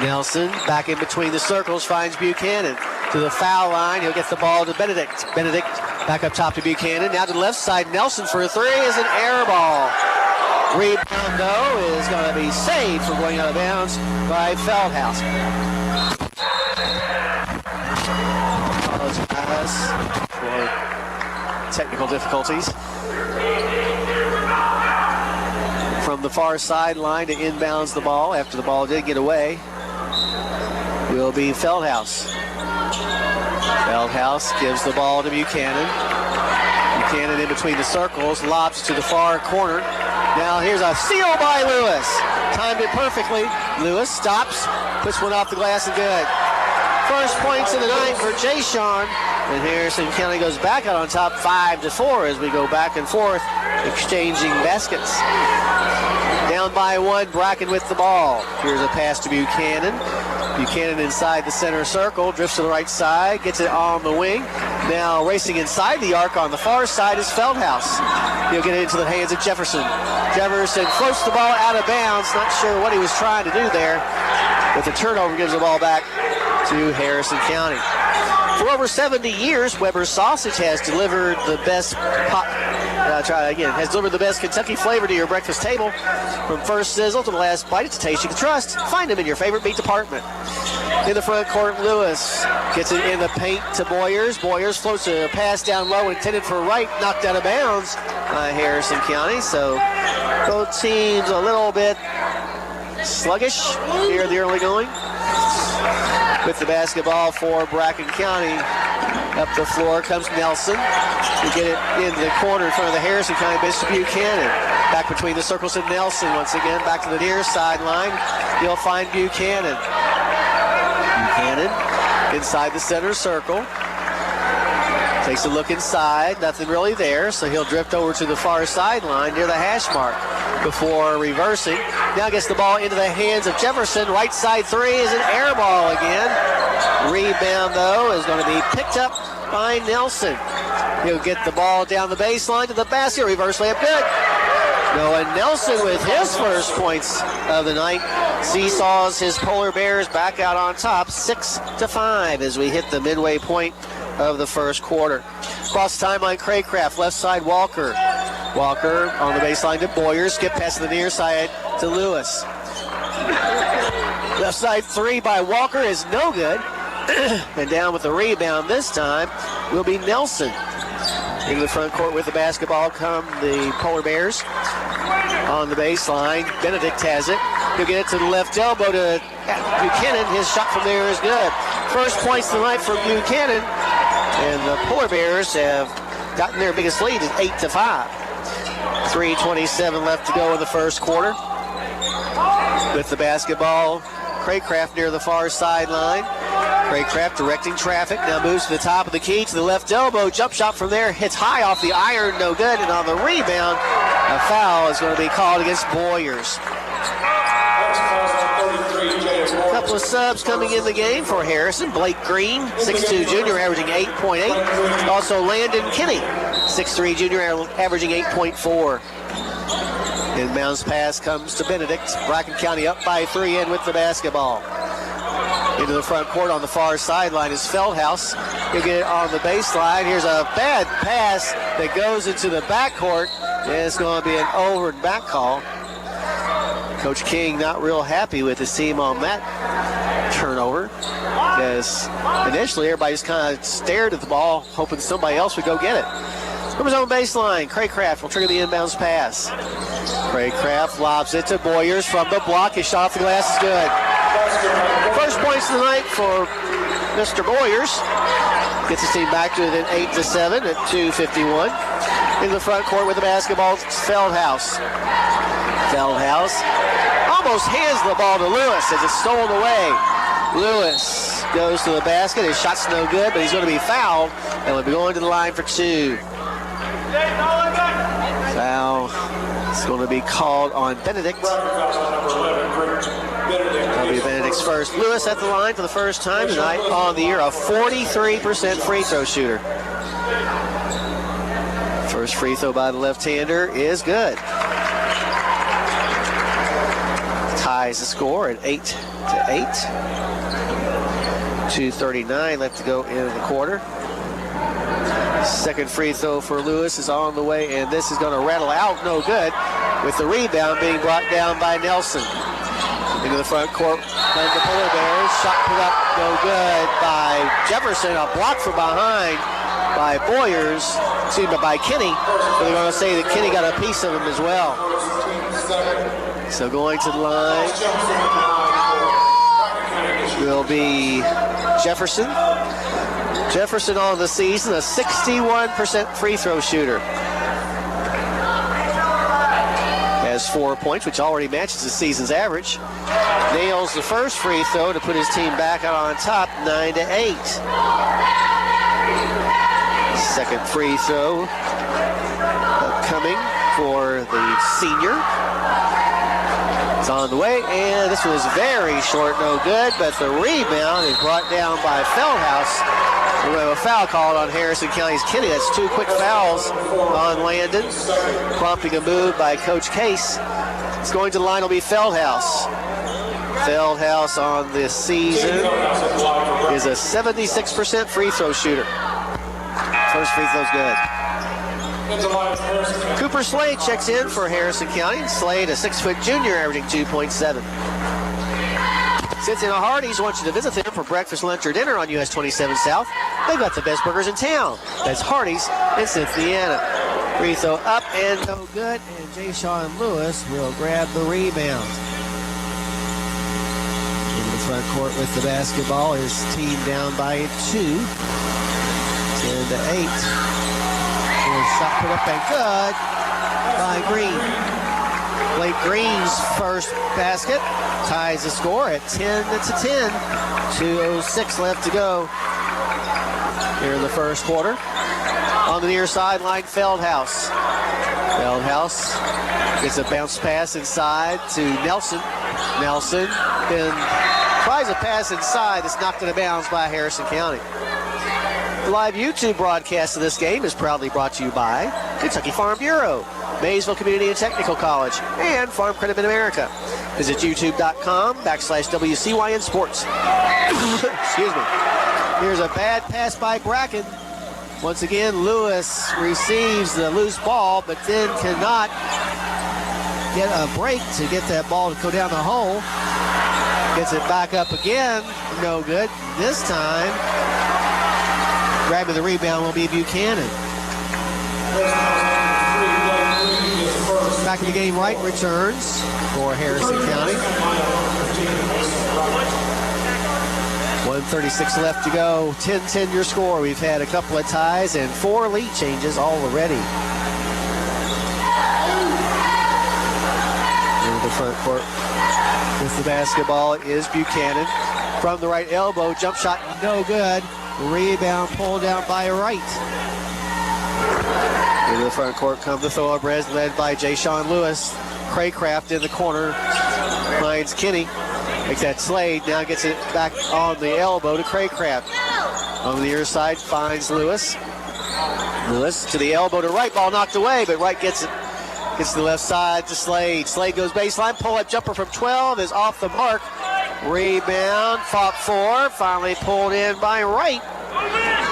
Nelson back in between the circles finds Buchanan. To the foul line, he'll get the ball to Benedict. Benedict back up top to Buchanan. Now to the left side, Nelson for a 3 is an air ball. Rebound, though, is going to be saved from going out of bounds by Feldhaus. Apologize for technical difficulties. From the far sideline to inbounds the ball after the ball did get away will be Feldhaus. Feldhaus gives the ball to Buchanan. Buchanan in between the circles, lobs to the far corner. Now here's a steal by Lewis. Timed it perfectly. Lewis stops, puts one off the glass and good. First points of the night for Jay Sean. And Harrison County goes back out on top 5-4 as we go back and forth exchanging baskets. Down by one, Bracken with the ball. Here's a pass to Buchanan. Buchanan inside the center circle, drifts to the right side, gets it on the wing. Now racing inside the arc on the far side is Feldhaus. He'll get it into the hands of Jefferson. Jefferson floats the ball out of bounds. Not sure what he was trying to do there, but the turnover gives the ball back to Harrison County. For over 70 years, Weber's Sausage has delivered the best has delivered the best Kentucky flavor to your breakfast table. From first sizzle to the last bite, it's a taste you can trust. Find them in your favorite meat department. In the front court, Lewis gets it in the paint to Boyers. Boyers floats a pass down low intended for right, knocked out of bounds by Harrison County. So both teams a little bit sluggish here in the early going. With the basketball for Bracken County. Up the floor comes Nelson. To get it in the corner in front of the Harrison County bench to Buchanan. Back between the circles of Nelson once again. Back to the near sideline. You'll find Buchanan. Buchanan inside the center circle. Takes a look inside. Nothing really there. So he'll drift over to the far sideline near the hash mark before reversing. Now gets the ball into the hands of Jefferson. Right side three is an air ball again. Rebound, though, is going to be picked up by Nelson. He'll get the ball down the baseline to the basket. Reverse layup good. Noah Nelson with his first points of the night seesaws his Polar Bears back out on top 6-5 as we hit the midway point of the first quarter. Cross the timeline, Craycraft, left side Walker. Walker on the baseline to Boyer. Skip pass to the near side to Lewis. Left side three by Walker is no good. And down with the rebound this time will be Nelson. Into the front court with the basketball come the Polar Bears. On the baseline, Benedict has it. He'll get it to the left elbow to Buchanan. His shot from there is good. First points tonight for Buchanan. And the Polar Bears have gotten their biggest lead at 8-5. 3:27 left to go in the first quarter. With the basketball, Craycraft near the far sideline. Craycraft directing traffic, now moves to the top of the key, to the left elbow. Jump shot from there, hits high off the iron, no good. And on the rebound, a foul is going to be called against Boyers. A couple of subs coming in the game for Harrison. Blake Green, 6'2 junior, averaging 8.8. Also Landon Kinney, 6'3 junior, averaging 8.4. Inbounds pass comes to Benedict. Bracken County up by 3 in with the basketball. Into the front court on the far sideline is Feldhaus. He'll get it on the baseline. Here's a bad pass that goes into the backcourt. And it's going to be an over and back call. Coach King not real happy with his team on that turnover. Because initially everybody just kind of stared at the ball, hoping somebody else would go get it. From his own baseline, Craycraft will trigger the inbounds pass. Craycraft lobs it to Boyers from the block. His shot off the glass is good. First points of the night for Mr. Boyers. Gets his team back to an 8-7 at 2:51. In the front court with the basketball, Feldhaus. Feldhaus almost hands the ball to Lewis as it's stolen away. Lewis goes to the basket. His shot's no good, but he's going to be fouled and will be going to the line for two. Foul is going to be called on Benedict. That'll be Benedict's first. Lewis at the line for the first time tonight on the year, a 43% free throw shooter. First free throw by the left-hander is good. Ties the score at 8-8. 2:39 left to go in the quarter. Second free throw for Lewis is on the way, and this is going to rattle out, no good, with the rebound being brought down by Nelson. Into the front court, and the Polar Bears, shot put up, no good by Jefferson, a block from behind by Boyers, by Kinney, but they're going to say that Kinney got a piece of him as well. So going to the line will be Jefferson. Jefferson on the season, a 61% free throw shooter. has 4 points, which already matches the season's average. Nails the first free throw to put his team back out on top, 9-8. Second free throw coming for the senior. It's on the way, and this was very short, no good, but the rebound is brought down by Feldhouse. We have a foul called on Harrison County's Kenny. That's 2 quick fouls on Landon, prompting a move by Coach Case. It's going to the line will be Feldhouse. Feldhouse on this season is a 76% free throw shooter. First free throw's good. Cooper Slade checks in for Harrison County. Slade, a 6-foot junior, averaging 2.7. Cincinnati Hardee's wants you to visit them for breakfast, lunch, or dinner on US 27 South. They've got the best burgers in town. That's Hardee's in Cincinnati. Free throw up and no good, and Jay-Sean Lewis will grab the rebound. In the front court with the basketball, his team down by 2. 10-8. Shot put up and good by Green. Blake Green's first basket ties the score at 10-10. 2:06 left to go here in the first quarter. On the near sideline, Feldhouse. Feldhouse gets a bounce pass inside to Nelson. Nelson then tries a pass inside that's knocked out of bounds by Harrison County. The live YouTube broadcast of this game is proudly brought to you by Kentucky Farm Bureau, Maysville Community and Technical College, and Farm Credit Mid-America. Visit youtube.com/WCYN Sports. Excuse me. Here's a bad pass by Bracken. Once again, Lewis receives the loose ball, but then cannot get a break to get that ball to go down the hole. Gets it back up again. No good. This time, grabbing the rebound will be Buchanan. Back in the game, Wright returns for Harrison County. 1:36 left to go. 10-10 your score. We've had a couple of ties and 4 lead changes already. In the front court with the basketball is Buchanan. From the right elbow, jump shot no good. Rebound pulled down by Wright. Into the front court come the Thorobreds, led by Jay-Sean Lewis. Craycraft in the corner finds Kenny. Makes that Slade, now gets it back on the elbow to Craycraft. On the other side finds Lewis. Lewis to the elbow to Wright, ball knocked away, but Wright gets it. Gets to the left side to Slade. Slade goes baseline, pull-up jumper from 12 is off the mark. Rebound, fought for, finally pulled in by Wright.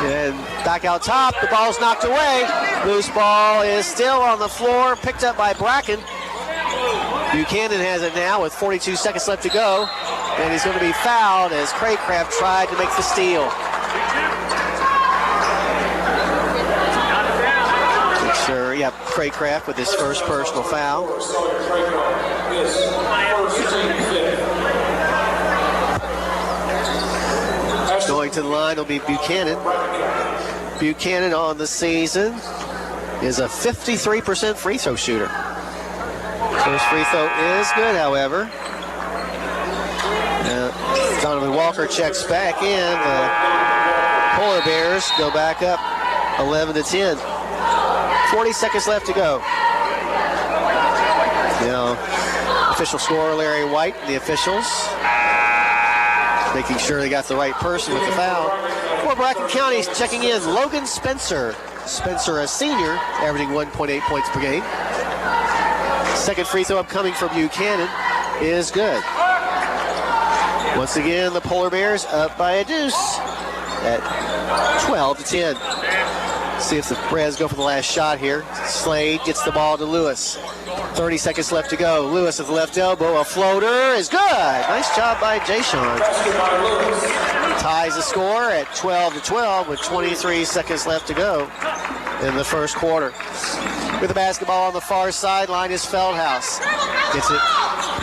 And back out top, the ball's knocked away. Loose ball is still on the floor, picked up by Bracken. Buchanan has it now with 42 seconds left to go. And he's going to be fouled as Craycraft tried to make the steal. Sure, yeah, Craycraft with his first personal foul. Going to the line will be Buchanan. Buchanan on the season is a 53% free throw shooter. First free throw is good, however. Donovan Walker checks back in. The Polar Bears go back up 11-10. 40 seconds left to go. Now, official scorer Larry White, the officials making sure they got the right person with the foul. For Bracken County, checking in Logan Spencer. Spencer, a senior, averaging 1.8 points per game. Second free throw upcoming from Buchanan is good. Once again, the Polar Bears up by a deuce at 12-10. See if the Breds go for the last shot here. Slade gets the ball to Lewis. 30 seconds left to go. Lewis at the left elbow. A floater is good. Nice job by Jay-Sean. Ties the score at 12-12 with 23 seconds left to go in the first quarter. With the basketball on the far sideline is Feldhouse. Gets it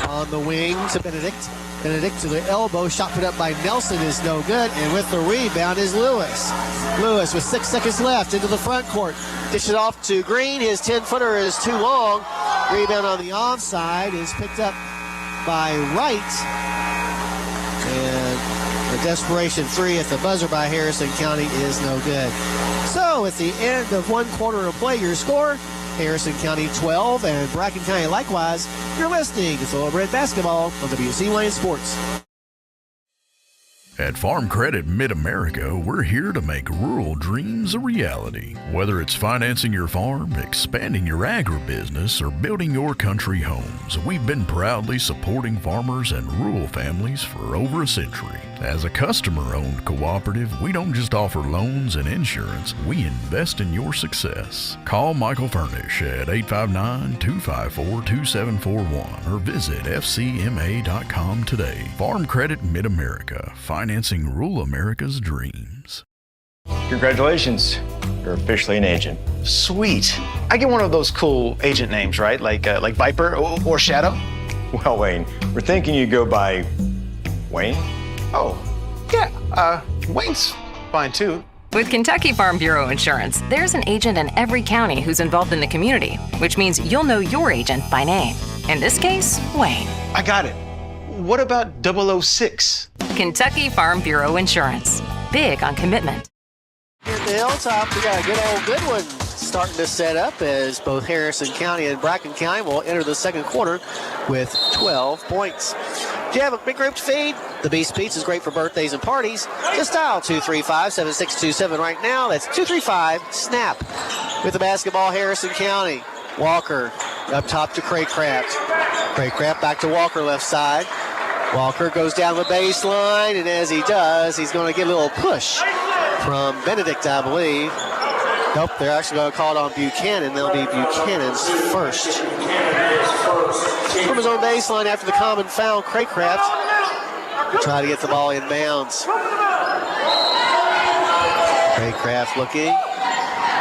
on the wing to Benedict. Benedict to the elbow. Shot put up by Nelson is no good. And with the rebound is Lewis. Lewis with 6 seconds left into the front court. Dish it off to Green. His 10-footer is too long. Rebound on the onside is picked up by Wright. And a desperation three at the buzzer by Harrison County is no good. So at the end of one quarter of play, your score, Harrison County 12 and Bracken County likewise. You're listening to Thoroughbred Basketball on WC Wayne Sports. At Farm Credit Mid-America, we're here to make rural dreams a reality. Whether it's financing your farm, expanding your agribusiness, or building your country homes, we've been proudly supporting farmers and rural families for over a century. As a customer-owned cooperative, we don't just offer loans and insurance, we invest in your success. Call Michael Furnish at 859-254-2741 or visit fcma.com today. Farm Credit Mid-America, financing rural America's dreams. Congratulations, you're officially an agent. Sweet. I get one of those cool agent names, right? Like Viper or Shadow? Well, Wayne, we're thinking you go by Wayne? Oh, yeah, Wayne's fine too. With Kentucky Farm Bureau Insurance, there's an agent in every county who's involved in the community, which means you'll know your agent by name. In this case, Wayne. I got it. What about 006? Kentucky Farm Bureau Insurance. Big on commitment. Here at the Hilltop, we got a good old good one starting to set up as both Harrison County and Bracken County will enter the second quarter with 12 points. Do you have a big group to feed? The Beast Pizza is great for birthdays and parties. Just dial 235-7627 right now. That's 235-SNAP. With the basketball, Harrison County. Walker up top to Craycraft. Craycraft back to Walker left side. Walker goes down the baseline, and as he does, he's going to get a little push from Benedict, I believe. Nope, they're actually going to call it on Buchanan. That'll be Buchanan's first. From his own baseline after the common foul, Craycraft will try to get the ball in bounds. Craycraft looking,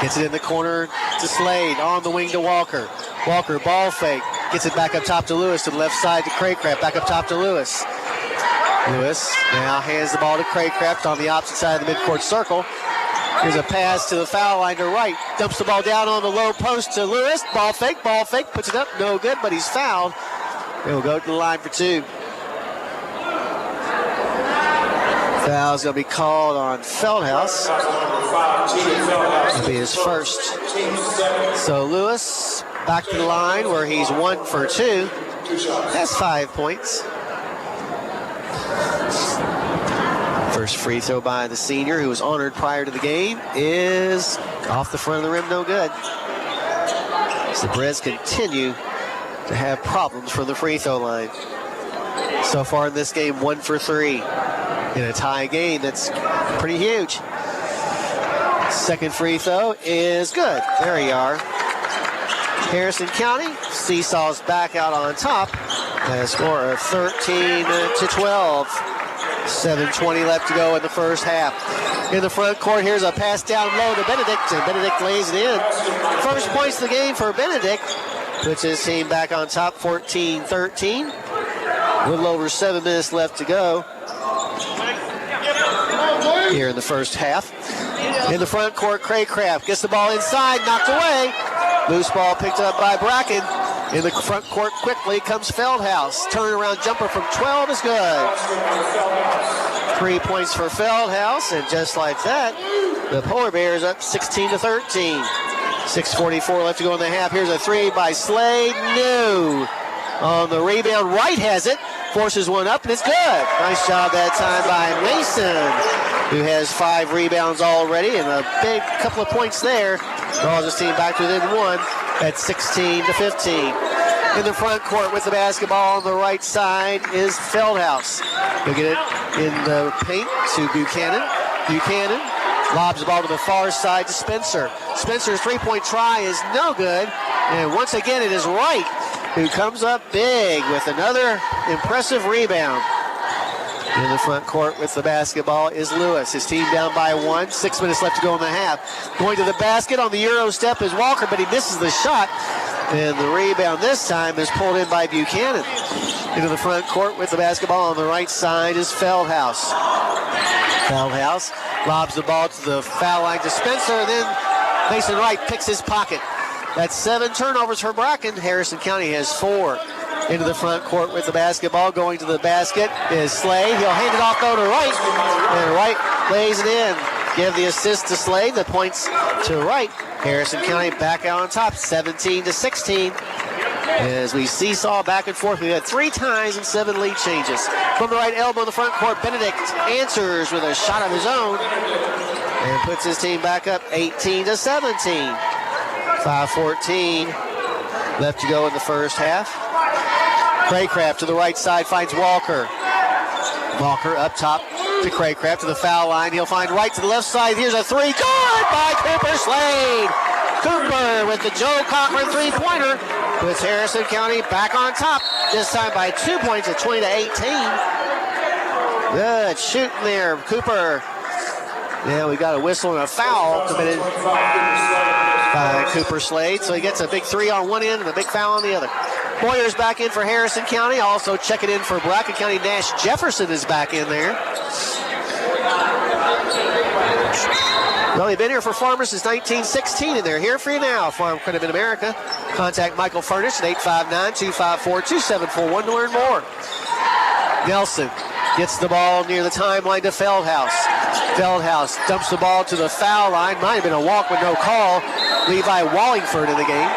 gets it in the corner to Slade, on the wing to Walker. Walker, ball fake, gets it back up top to Lewis, to the left side to Craycraft, back up top to Lewis. Lewis now hands the ball to Craycraft on the opposite side of the midcourt circle. Here's a pass to the foul line to Wright. Dumps the ball down on the low post to Lewis. Ball fake, puts it up, no good, but he's fouled. He'll go to the line for two. Foul's going to be called on Feldhaus. It'll be his first. So Lewis back to the line where he's 1 for 2. That's 5 points. First free throw by the senior, who was honored prior to the game, is off the front of the rim, no good. So the Breds continue to have problems from the free throw line. So far in this game, 1 for 3. In a tie game, that's pretty huge. Second free throw is good. There you are. Harrison County seesaws back out on top at a score of 13-12. 7:20 left to go in the first half. In the front court, here's a pass down low to Benedict, and Benedict lays it in. First points of the game for Benedict. Puts his team back on top, 14-13. A little over 7 minutes left to go here in the first half. In the front court, Craycraft gets the ball inside, knocked away. Loose ball picked up by Bracken. In the front court quickly comes Feldhaus. Turnaround jumper from 12 is good. 3 points for Feldhaus, and just like that, the Polar Bears up 16-13. 6:44 left to go in the half. Here's a three by Slade. No. On the rebound, Wright has it. Forces one up, and it's good. Nice job that time by Mason, who has 5 rebounds already, and a big couple of points there. Draws his team back within 1 at 16-15. In the front court with the basketball on the right side is Feldhaus. He'll get it in the paint to Buchanan. Buchanan lobs the ball to the far side to Spencer. Spencer's three-point try is no good. And once again, it is Wright who comes up big with another impressive rebound. In the front court with the basketball is Lewis. His team down by 1. 6 minutes left to go in the half. Going to the basket on the Euro step is Walker, but he misses the shot. And the rebound this time is pulled in by Buchanan. Into the front court with the basketball on the right side is Feldhaus. Feldhaus lobs the ball to the foul line to Spencer. Then Mason Wright picks his pocket. That's 7 turnovers for Bracken. Harrison County has 4. Into the front court with the basketball. Going to the basket is Slade. He'll hand it off though to Wright. And Wright lays it in. Give the assist to Slade. The points to Wright. Harrison County back out on top, 17-16. As we seesaw back and forth, we had 3 ties and 7 lead changes. From the right elbow in the front court, Benedict answers with a shot of his own and puts his team back up 18-17. 5:14 left to go in the first half. Craycraft to the right side finds Walker. Walker up top to Craycraft to the foul line. He'll find Wright to the left side. Here's a 3. Good by Cooper Slade. Cooper with the Joe Cochran 3-pointer puts Harrison County back on top. This time by 2 points at 20-18. Good shooting there, Cooper. Yeah, we got a whistle and a foul committed by Cooper Slade. So he gets a big 3 on one end and a big foul on the other. Boyer's back in for Harrison County. Also checking in for Bracken County. Nash Jefferson is back in there. Well, they've been here for Farmers since 1916, and they're here for you now. Farm Credit Mid-America. Contact Michael Furnish at 859-254-2741 to learn more. Nelson gets the ball near the timeline to Feldhaus. Feldhaus dumps the ball to the foul line. Might have been a walk with no call. Levi Wallingford in the game.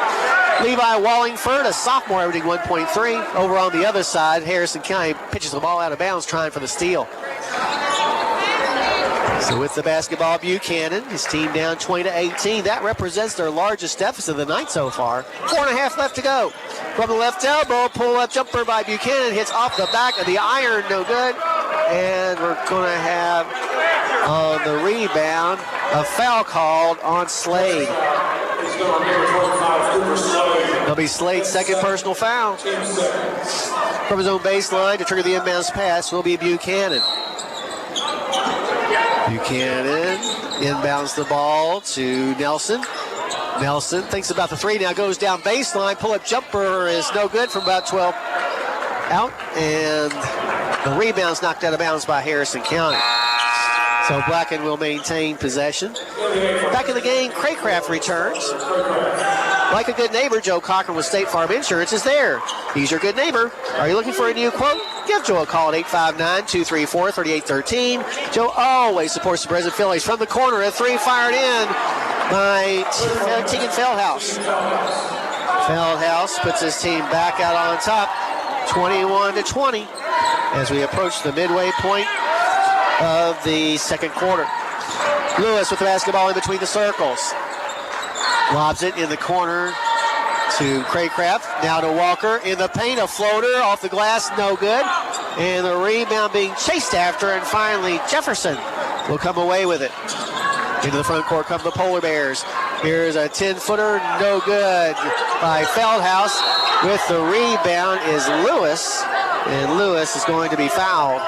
Levi Wallingford, a sophomore, averaging 1.3. Over on the other side, Harrison County pitches the ball out of bounds, trying for the steal. So with the basketball, Buchanan, his team down 20-18. That represents their largest deficit of the night so far. 4.5 left to go. From the left elbow, pull-up jumper by Buchanan, hits off the back of the iron, no good. And we're going to have on the rebound a foul called on Slade. It'll be Slade's second personal foul. From his own baseline to trigger the inbounds pass will be Buchanan. Buchanan inbounds the ball to Nelson. Nelson thinks about the 3, now goes down baseline. Pull-up jumper is no good from about 12 out. And the rebound's knocked out of bounds by Harrison County. So Bracken will maintain possession. Back in the game, Craycraft returns. Like a good neighbor, Joe Cochran with State Farm Insurance is there. He's your good neighbor. Are you looking for a new quote? Give Joe a call at 859-234-3813. Joe always supports the Breds and Phillies. From the corner, a 3 fired in by Tegan Feldhaus. Feldhaus puts his team back out on top, 21-20, as we approach the midway point of the second quarter. Lewis with the basketball in between the circles. Lobs it in the corner to Craycraft. Now to Walker in the paint. A floater off the glass, no good. And the rebound being chased after, and finally Jefferson will come away with it. Into the front court come the Polar Bears. Here's a 10-footer, no good by Feldhaus. With the rebound is Lewis, and Lewis is going to be fouled.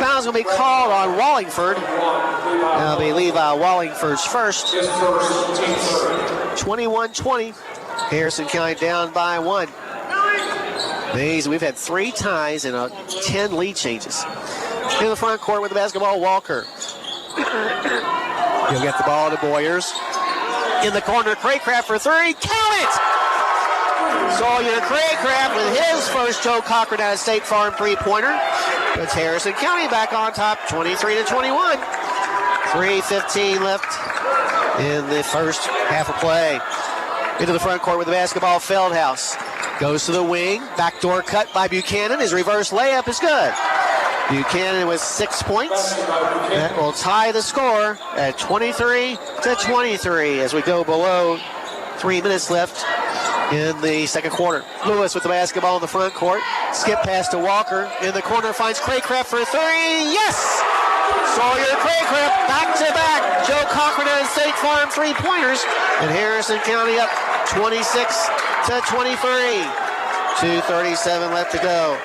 Foul's going to be called on Wallingford. That'll be Levi Wallingford's first. 21-20. Harrison County down by 1. Amazing. We've had 3 ties and 10 lead changes. In the front court with the basketball, Walker. He'll get the ball to Boyers. In the corner, Craycraft for 3. Count it! Sawyer Craycraft with his first Joe Cochran out of State Farm 3-pointer. Puts Harrison County back on top, 23-21. 3:15 left in the first half of play. Into the front court with the basketball, Feldhaus. Goes to the wing, backdoor cut by Buchanan. His reverse layup is good. Buchanan with 6 points. That will tie the score at 23-23 as we go below 3 minutes left in the second quarter. Lewis with the basketball in the front court. Skip pass to Walker. In the corner finds Craycraft for 3. Yes! Sawyer Craycraft back-to-back. Joe Cochran and State Farm 3-pointers. And Harrison County up 26-23. 2:37 left to go.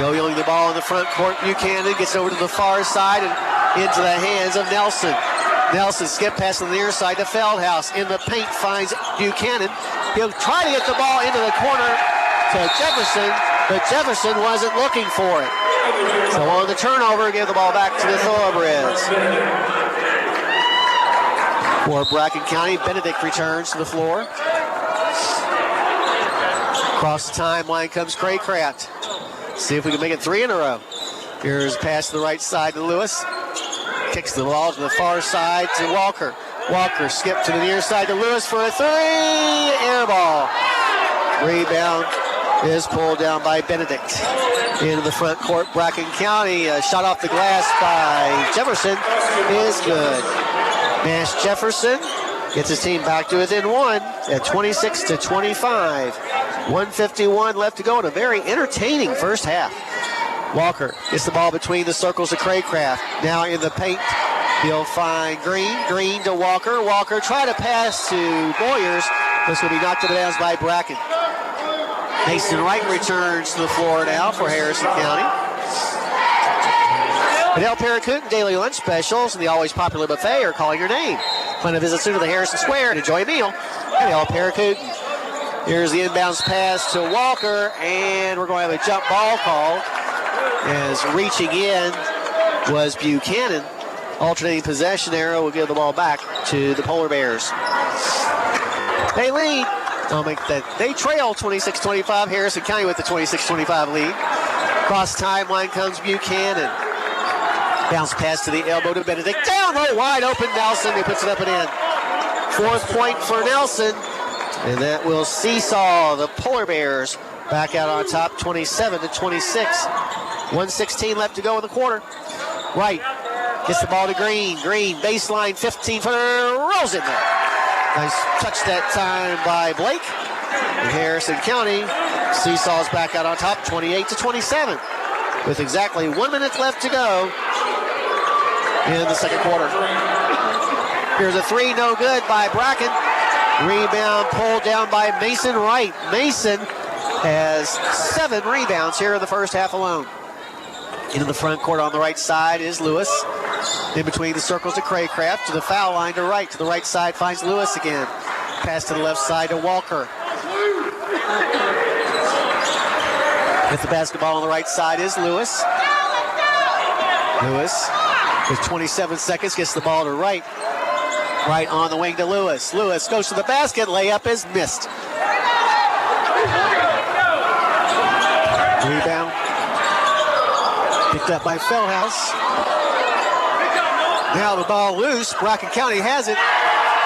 Yo-yoing the ball in the front court. Buchanan gets over to the far side and into the hands of Nelson. Nelson skip pass on the near side to Feldhaus. In the paint finds Buchanan. He'll try to get the ball into the corner to Jefferson, but Jefferson wasn't looking for it. So on the turnover, give the ball back to the Thorobreds. For Bracken County, Benedict returns to the floor. Across the timeline comes Craycraft. See if we can make it 3 in a row. Here's a pass to the right side to Lewis. Kicks the ball to the far side to Walker. Walker skipped to the near side to Lewis for a 3. Air ball. Rebound is pulled down by Benedict. Into the front court, Bracken County. A shot off the glass by Jefferson is good. Nash Jefferson gets his team back to within 1 at 26-25. 1:51 left to go in a very entertaining first half. Walker gets the ball between the circles of Craycraft. Now in the paint, he'll find Green. Green to Walker. Walker try to pass to Boyers. This will be knocked out of bounds by Bracken. Mason Wright returns to the floor now for Harrison County. Adele Paracoot Daily Lunch Specials and the always popular buffet are calling your name. Plan to visit soon to the Harrison Square and enjoy a meal. Adele Paracoot. Here's the inbounds pass to Walker, and we're going to have a jump ball call. As reaching in was Buchanan. Alternating possession arrow will give the ball back to the Polar Bears. They lead. They trail 26-25. Harrison County with the 26-25 lead. Cross timeline comes Buchanan. Bounce pass to the elbow to Benedict. Down low, wide open Nelson. He puts it up and in. 4th point for Nelson. And that will seesaw the Polar Bears back out on top, 27-26. 1:16 left to go in the quarter. Wright gets the ball to Green. Green, baseline, 15-footer, rolls in there. Nice touch that time by Blake. And Harrison County seesaws back out on top, 28-27. With exactly 1 minute left to go in the second quarter. Here's a 3, no good by Bracken. Rebound pulled down by Mason Wright. Mason has 7 rebounds here in the first half alone. Into the front court on the right side is Lewis. In between the circles to Craycraft, to the foul line to Wright. To the right side finds Lewis again. Pass to the left side to Walker. With the basketball on the right side is Lewis. Lewis, with 27 seconds, gets the ball to Wright. Right on the wing to Lewis. Lewis goes to the basket. Layup is missed. Rebound. Picked up by Feldhaus. Now the ball loose. Bracken County has it.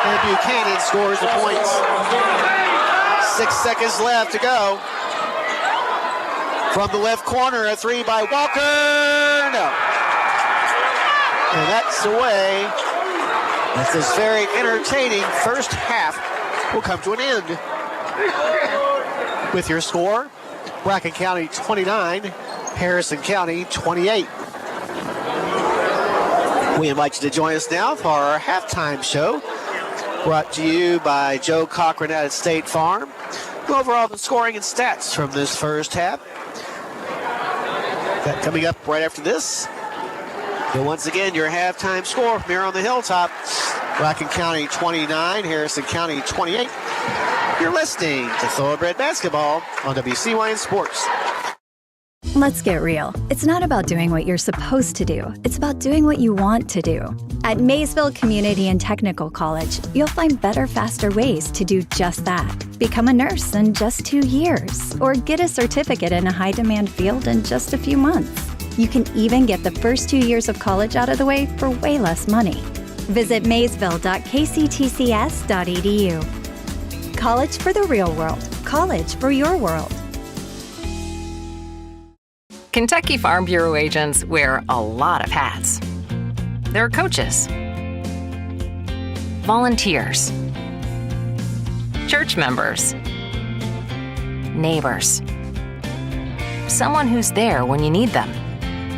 And Buchanan scores the points. 6 seconds left to go. From the left corner, a 3 by Walker. No. And that's the way that this very entertaining first half will come to an end. With your score, Bracken County 29, Harrison County 28. We invite you to join us now for our halftime show, brought to you by Joe Cochran at State Farm. Go over all the scoring and stats from this first half. That coming up right after this. So once again, your halftime score from here on the Hilltop. Bracken County 29, Harrison County 28. You're listening to Thoroughbred Basketball on WCYN Sports. Let's get real. It's not about doing what you're supposed to do. It's about doing what you want to do. At Maysville Community and Technical College, you'll find better, faster ways to do just that. Become a nurse in just 2 years, or get a certificate in a high-demand field in just a few months. You can even get the first 2 years of college out of the way for way less money. Visit maysville.kctcs.edu. College for the real world. College for your world. Kentucky Farm Bureau agents wear a lot of hats. They're coaches, volunteers, church members, neighbors, someone who's there when you need them,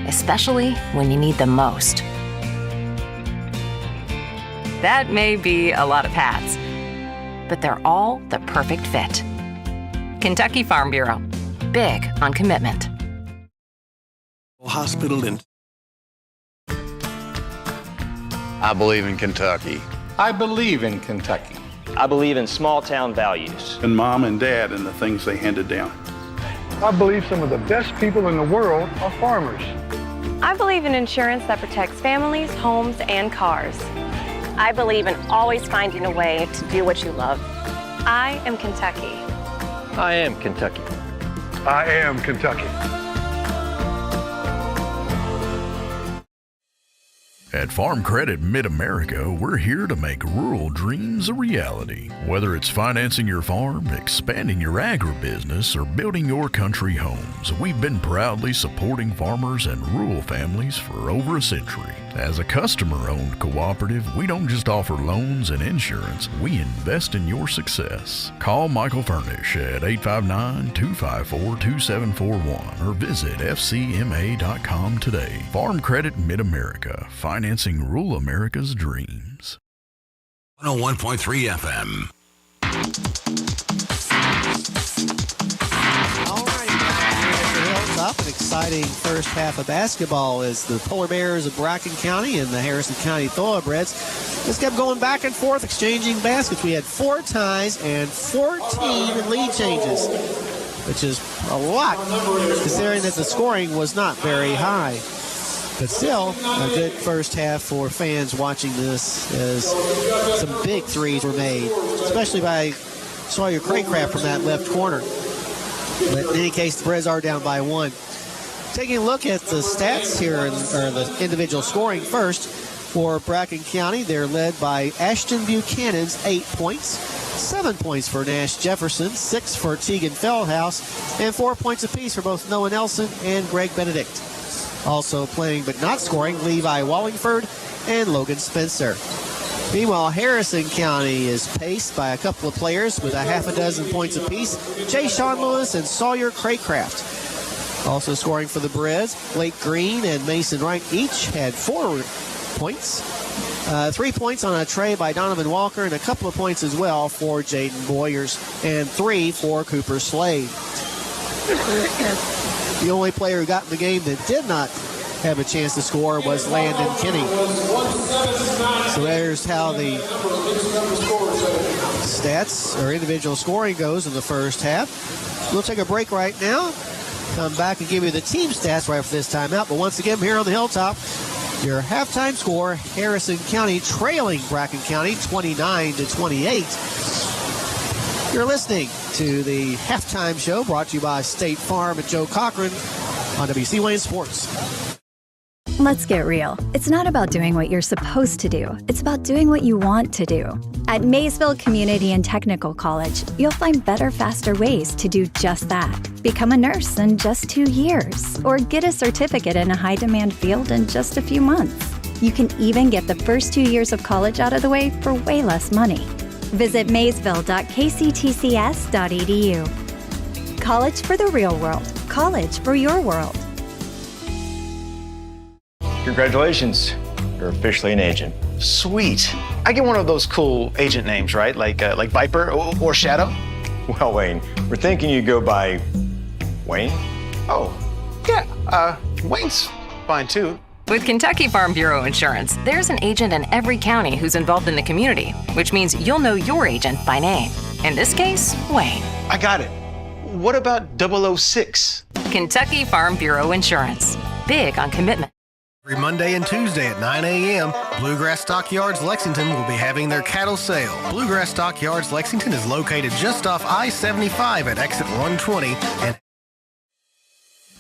especially when you need them most. That may be a lot of hats, but they're all the perfect fit. Kentucky Farm Bureau, big on commitment. Hospital in. I believe in Kentucky. I believe in Kentucky. I believe in small town values. And mom and dad and the things they handed down. I believe some of the best people in the world are farmers. I believe in insurance that protects families, homes, and cars. I believe in always finding a way to do what you love. I am Kentucky. I am Kentucky. I am Kentucky. At Farm Credit Mid-America, we're here to make rural dreams a reality. Whether it's financing your farm, expanding your agribusiness, or building your country homes, we've been proudly supporting farmers and rural families for over a century. As a customer-owned cooperative, we don't just offer loans and insurance, we invest in your success. Call Michael Furnish at 859-254-2741 or visit fcma.com today. Farm Credit Mid-America, financing rural America's dreams. 101.3 FM. All right, at the Hilltop, an exciting first half of basketball as the Polar Bears of Bracken County and the Harrison County Thorobreds just kept going back and forth, exchanging baskets. We had 4 ties and 14 lead changes, which is a lot, considering that the scoring was not very high. But still, a good first half for fans watching this, as some big threes were made, especially by Sawyer Craycraft from that left corner. But in any case, the Breds are down by 1. Taking a look at the stats here, or the individual scoring first, for Bracken County, they're led by Ashton Buchanan's 8 points, 7 points for Nash Jefferson, 6 for Tegan Feldhouse, and 4 points apiece for both Noah Nelson and Greg Benedict. Also playing but not scoring, Levi Wallingford and Logan Spencer. Meanwhile, Harrison County is paced by a couple of players with a half a dozen points apiece, Jay Sean Lewis and Sawyer Craycraft. Also scoring for the Breds, Blake Green and Mason Wright each had 4 points. 3 points on a tray by Donovan Walker, and a couple of points as well for Jaden Boyers, and 3 for Cooper Slade. The only player who got in the game that did not have a chance to score was Landon Kinney. So there's how the stats or individual scoring goes in the first half. We'll take a break right now. Come back and give you the team stats right after this timeout. But once again, here on the Hilltop, your halftime score, Harrison County trailing Bracken County 29-28. You're listening to the halftime show brought to you by State Farm and Joe Cochran on WC Wayne Sports. Let's get real. It's not about doing what you're supposed to do. It's about doing what you want to do. At Maysville Community and Technical College, you'll find better, faster ways to do just that. Become a nurse in just 2 years, or get a certificate in a high-demand field in just a few months. You can even get the first 2 years of college out of the way for way less money. Visit maysville.kctcs.edu. College for the real world. College for your world. Congratulations. You're officially an agent. Sweet. I get one of those cool agent names, right? Like Viper or Shadow? Well, Wayne, we're thinking you go by Wayne? Oh, yeah. Wayne's fine too. With Kentucky Farm Bureau Insurance, there's an agent in every county who's involved in the community, which means you'll know your agent by name. In this case, Wayne. I got it. What about 006? Kentucky Farm Bureau Insurance. Big on commitment. Every Monday and Tuesday at 9 a.m., Bluegrass Stockyards Lexington will be having their cattle sale. Bluegrass Stockyards Lexington is located just off I-75 at exit 120 and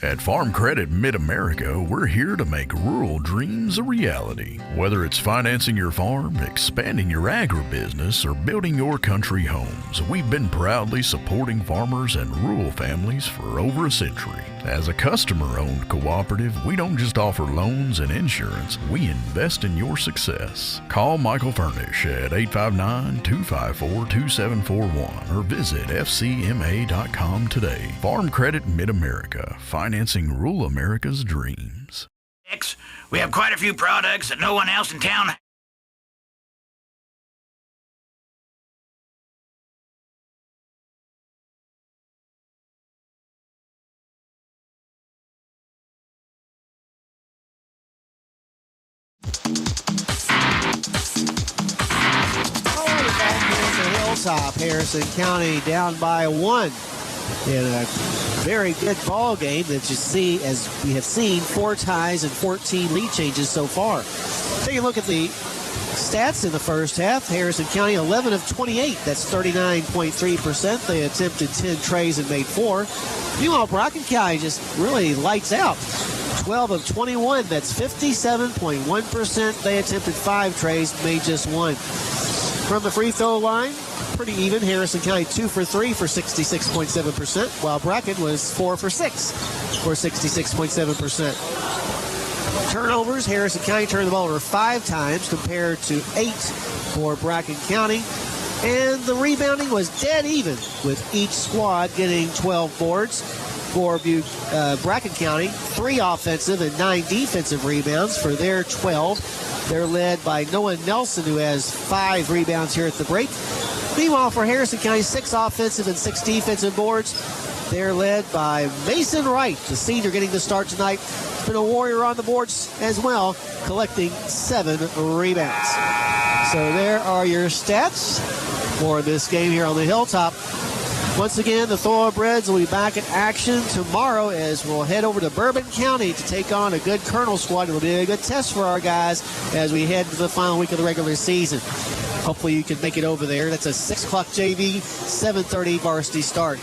At Farm Credit Mid-America, we're here to make rural dreams a reality. Whether it's financing your farm, expanding your agribusiness, or building your country homes, we've been proudly supporting farmers and rural families for over a century. As a customer-owned cooperative, we don't just offer loans and insurance, we invest in your success. Call Michael Furnish at 859-254-2741 or visit fcma.com today. Farm Credit Mid-America, financing rural America's dreams. We have quite a few products that no one else in town. Hilltop, Harrison County down by 1 in a very good ball game that you see, as we have seen, 4 ties and 14 lead changes so far. Take a look at the stats in the first half. Harrison County 11 of 28. That's 39.3%. They attempted 10 trays and made 4. Meanwhile, Bracken County just really lights out. 12 of 21. That's 57.1%. They attempted 5 trays, made just 1. From the free throw line, pretty even. Harrison County 2 for 3 for 66.7%, while Bracken was 4 for 6 for 66.7%. Turnovers, Harrison County turned the ball over 5 times compared to 8 for Bracken County. And the rebounding was dead even, with each squad getting 12 boards. For Bracken County, 3 offensive and 9 defensive rebounds for their 12. They're led by Noah Nelson, who has 5 rebounds here at the break. Meanwhile, for Harrison County, 6 offensive and 6 defensive boards. They're led by Mason Wright, the senior getting the start tonight. He's been a warrior on the boards as well, collecting 7 rebounds. So there are your stats for this game here on the Hilltop. Once again, the Thorobreds will be back in action tomorrow as we'll head over to Bourbon County to take on a good Colonel squad. It'll be a good test for our guys as we head to the final week of the regular season. Hopefully you can make it over there. That's a 6 o'clock JV, 7:30 varsity start.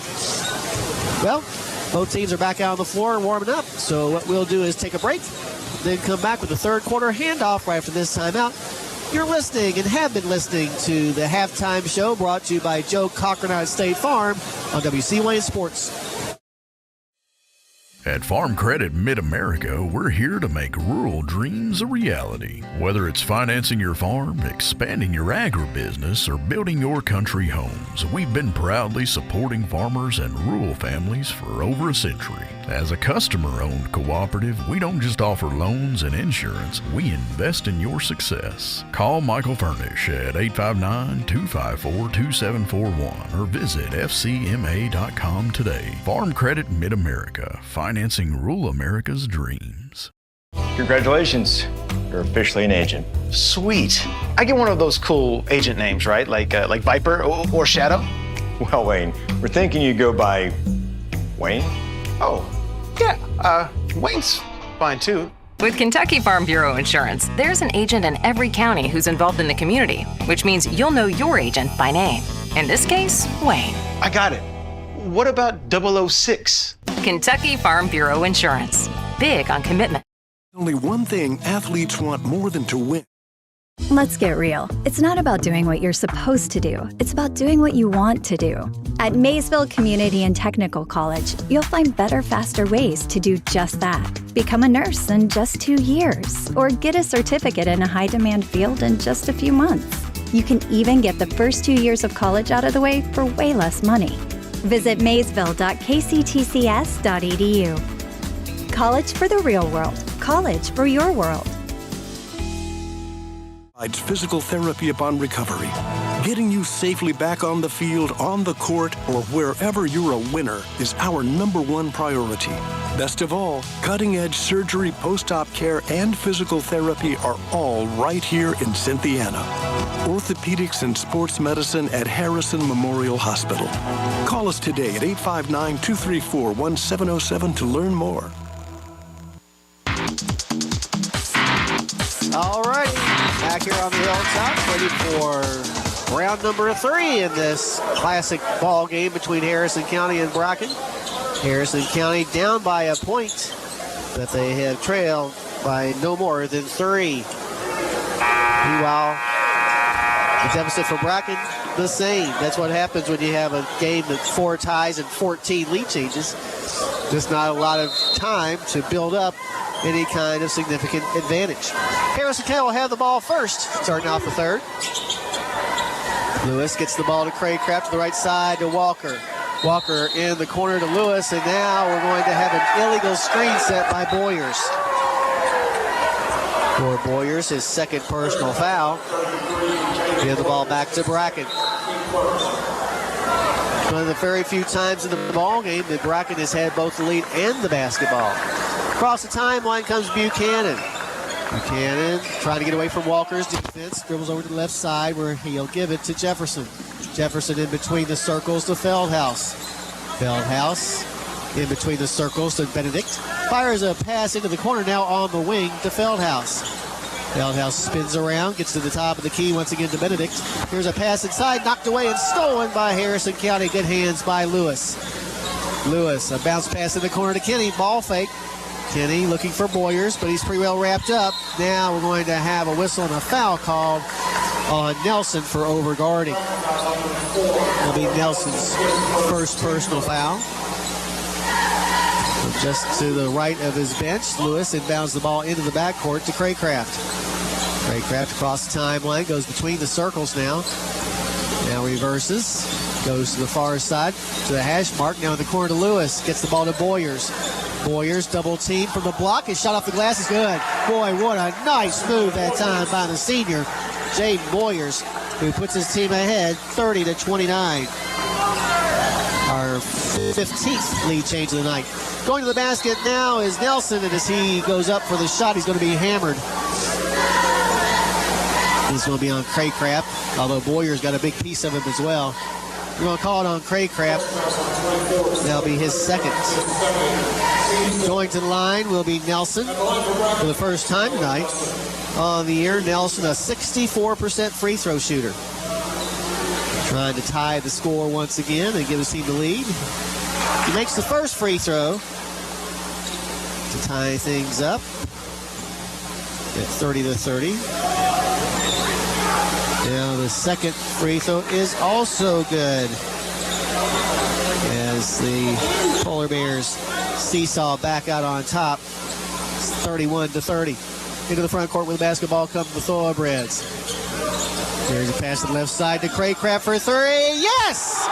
Well, both teams are back out on the floor and warming up. So what we'll do is take a break, then come back with the third quarter handoff right after this timeout. You're listening and have been listening to the halftime show brought to you by Joe Cochran out at State Farm on WCWA Sports. At Farm Credit Mid-America, we're here to make rural dreams a reality. Whether it's financing your farm, expanding your agribusiness, or building your country homes, we've been proudly supporting farmers and rural families for over a century. As a customer-owned cooperative, we don't just offer loans and insurance, we invest in your success. Call Michael Furnish at 859-254-2741 or visit fcma.com today. Farm Credit Mid-America, financing rural America's dreams. Congratulations. You're officially an agent. Sweet. I get one of those cool agent names, right? Like Viper or Shadow? Well, Wayne, we're thinking you go by Wayne? Oh, yeah. Wayne's fine too. With Kentucky Farm Bureau Insurance, there's an agent in every county who's involved in the community, which means you'll know your agent by name. In this case, Wayne. I got it. What about 006? Kentucky Farm Bureau Insurance. Big on commitment. Only one thing athletes want more than to win. Let's get real. It's not about doing what you're supposed to do. It's about doing what you want to do. At Maysville Community and Technical College, you'll find better, faster ways to do just that. Become a nurse in just 2 years, or get a certificate in a high-demand field in just a few months. You can even get the first 2 years of college out of the way for way less money. Visit maysville.kctcs.edu. College for the real world. College for your world. Provides physical therapy upon recovery. Getting you safely back on the field, on the court, or wherever you're a winner is our #1 priority. Best of all, cutting-edge surgery, post-op care, and physical therapy are all right here in Cynthiana. Orthopedics and sports medicine at Harrison Memorial Hospital. Call us today at 859-234-1707 to learn more. All right, back here on the Hilltop, ready for round number 3 in this classic ball game between Harrison County and Bracken. Harrison County down by a point, but they have trailed by no more than 3. Meanwhile, the deficit for Bracken, the same. That's what happens when you have a game that's 4 ties and 14 lead changes. Just not a lot of time to build up any kind of significant advantage. Harrison County will have the ball first, starting off the third. Lewis gets the ball to Craycraft to the right side to Walker. Walker in the corner to Lewis, and now we're going to have an illegal screen set by Boyers. For Boyers, his second personal foul. Give the ball back to Bracken. One of the very few times in the ball game that Bracken has had both the lead and the basketball. Across the timeline comes Buchanan. Buchanan trying to get away from Walker's defense. Dribbles over to the left side where he'll give it to Jefferson. Jefferson in between the circles to Feldhaus. Feldhaus in between the circles to Benedict. Fires a pass into the corner now on the wing to Feldhaus. Feldhouse spins around, gets to the top of the key once again to Benedict. Here's a pass inside, knocked away and stolen by Harrison County. Good hands by Lewis. Lewis, a bounce pass in the corner to Kenny. Ball fake. Kenny looking for Boyers, but he's pretty well wrapped up. Now we're going to have a whistle and a foul called on Nelson for overguarding. It'll be Nelson's first personal foul. Just to the right of his bench, Lewis inbounds the ball into the backcourt to Craycraft. Craycraft across the timeline, goes between the circles now. Now reverses, goes to the far side, to the hash mark. Now in the corner to Lewis, gets the ball to Boyers. Boyers double team from the block. His shot off the glass is good. Boy, what a nice move that time by the senior, Jaden Boyers, who puts his team ahead 30-29. Our 15th lead change of the night. Going to the basket now is Nelson, and as he goes up for the shot, he's going to be hammered. He's going to be on Craycraft, although Boyer's got a big piece of him as well. We're going to call it on Craycraft. That'll be his second. Going to the line will be Nelson for the first time tonight. On the year, Nelson, a 64% free throw shooter. Trying to tie the score once again and give his team the lead. He makes the first free throw to tie things up at 30-30. Now the second free throw is also good as the Polar Bears seesaw back out on top. It's 31-30. Into the front court with the basketball comes the Thorobreds. There's a pass to the left side to Craycraft for three. Yes!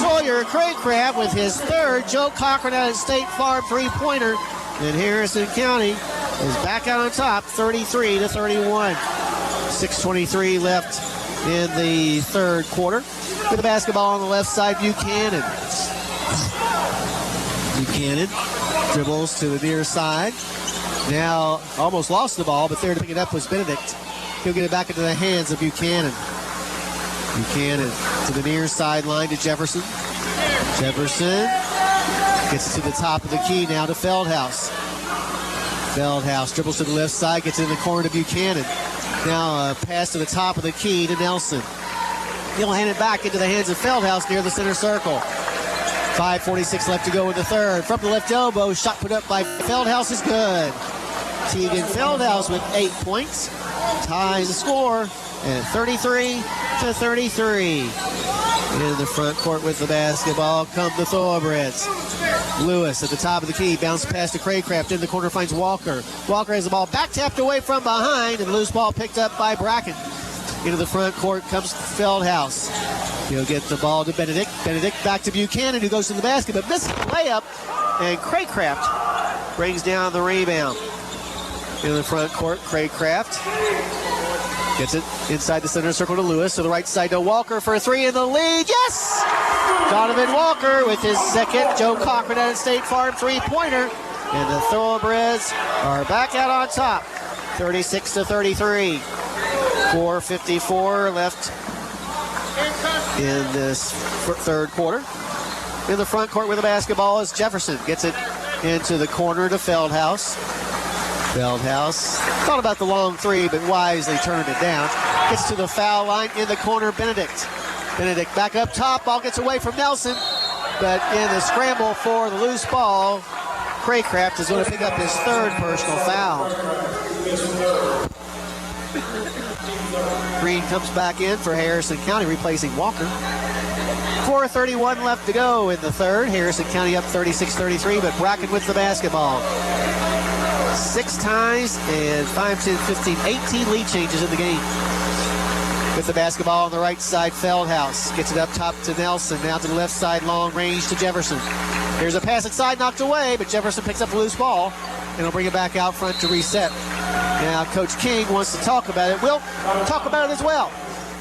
Sawyer Craycraft with his third. Joe Cochran out of State Farm three-pointer. And Harrison County is back out on top, 33-31. 6:23 left in the third quarter. With the basketball on the left side, Buchanan. Buchanan dribbles to the near side. Now almost lost the ball, but there to pick it up was Benedict. He'll get it back into the hands of Buchanan. Buchanan to the near sideline to Jefferson. Jefferson gets to the top of the key now to Feldhouse. Feldhouse dribbles to the left side, gets in the corner to Buchanan. Now a pass to the top of the key to Nelson. He'll hand it back into the hands of Feldhouse near the center circle. 5:46 left to go in the third. From the left elbow, shot put up by Feldhouse is good. Tegan Feldhouse with 8 points. Ties the score at 33-33. In the front court with the basketball come the Thorobreds. Lewis at the top of the key, bounce pass to Craycraft, in the corner finds Walker. Walker has the ball back tapped away from behind, and the loose ball picked up by Bracken. Into the front court comes Feldhouse. He'll get the ball to Benedict. Benedict back to Buchanan, who goes to the basket, but misses the layup, and Craycraft brings down the rebound. In the front court, Craycraft gets it inside the center circle to Lewis. To the right side to Walker for a three in the lead. Yes! Donovan Walker with his second. Joe Cochran out of State Farm three-pointer. And the Thoroughbreds are back out on top. 36-33. 4:54 left in this third quarter. In the front court with the basketball is Jefferson. Gets it into the corner to Feldhouse. Feldhouse thought about the long three, but wisely turned it down. Gets to the foul line in the corner, Benedict. Benedict back up top, ball gets away from Nelson, but in the scramble for the loose ball, Craycraft is going to pick up his third personal foul. Green comes back in for Harrison County, replacing Walker. 4:31 left to go in the third. Harrison County up 36-33, but Bracken with the basketball. 6 ties and 5, 10, 15, 18 lead changes in the game. With the basketball on the right side, Feldhouse gets it up top to Nelson. Now to the left side, long range to Jefferson. Here's a pass inside, knocked away, but Jefferson picks up a loose ball, and he'll bring it back out front to reset. Now Coach King wants to talk about it. We'll talk about it as well.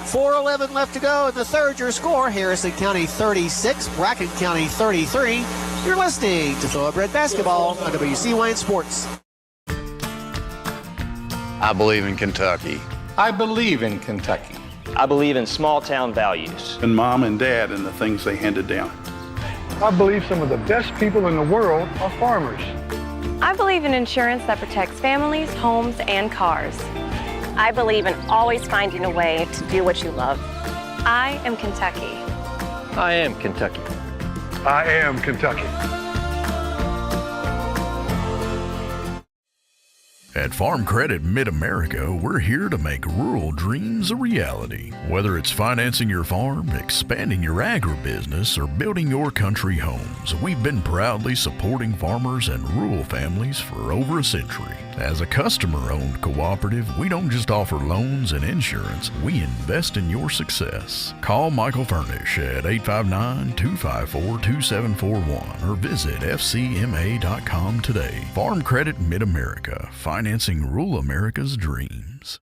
4:11 left to go in the third. Your score, Harrison County 36, Bracken County 33. You're listening to Thoroughbred Basketball on WCYN Sports. I believe in Kentucky. I believe in Kentucky. I believe in small town values. And Mom and Dad and the things they handed down. I believe some of the best people in the world are farmers. I believe in insurance that protects families, homes, and cars. I believe in always finding a way to do what you love. I am Kentucky. I am Kentucky. I am Kentucky. At Farm Credit Mid-America, we're here to make rural dreams a reality. Whether it's financing your farm, expanding your agribusiness, or building your country homes, we've been proudly supporting farmers and rural families for over a century. As a customer-owned cooperative, we don't just offer loans and insurance, we invest in your success. Call Michael Furnish at 859-254-2741 or visit fcma.com today. Farm Credit Mid-America, financing rural America's dreams.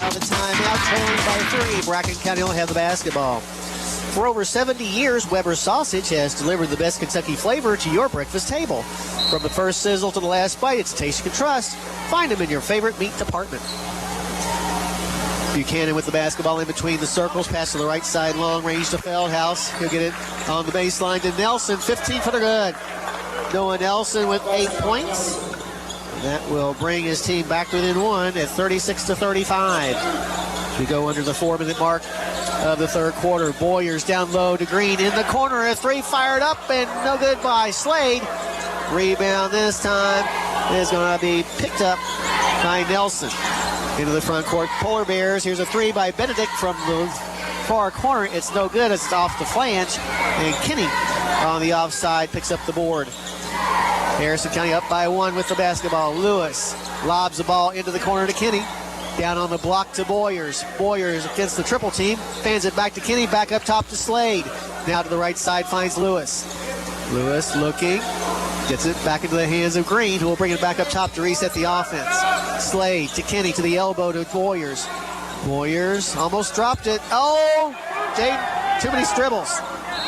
Now the timeout, trailing by 3. Bracken County will have the basketball. For over 70 years, Weber's Sausage has delivered the best Kentucky flavor to your breakfast table. From the first sizzle to the last bite, it's a taste you can trust. Find them in your favorite meat department. Buchanan with the basketball in between the circles, pass to the right side, long range to Feldhouse. He'll get it on the baseline to Nelson, 15-footer good. Noah Nelson with 8 points. That will bring his team back within one at 36-35. We go under the 4-minute mark of the third quarter. Boyers down low to Green in the corner. A three fired up and no good by Slade. Rebound this time is going to be picked up by Nelson. Into the front court, Polar Bears. Here's a three by Benedict from the far corner. It's no good. It's off the flange. And Kinney on the offside picks up the board. Harrison County up by 1 with the basketball. Lewis lobs the ball into the corner to Kinney. Down on the block to Boyers. Boyers against the triple team. Fans it back to Kinney. Back up top to Slade. Now to the right side finds Lewis. Lewis looking. Gets it back into the hands of Green, who will bring it back up top to reset the offense. Slade to Kinney to the elbow to Boyers. Boyers almost dropped it. Oh, Jay, too many dribbles.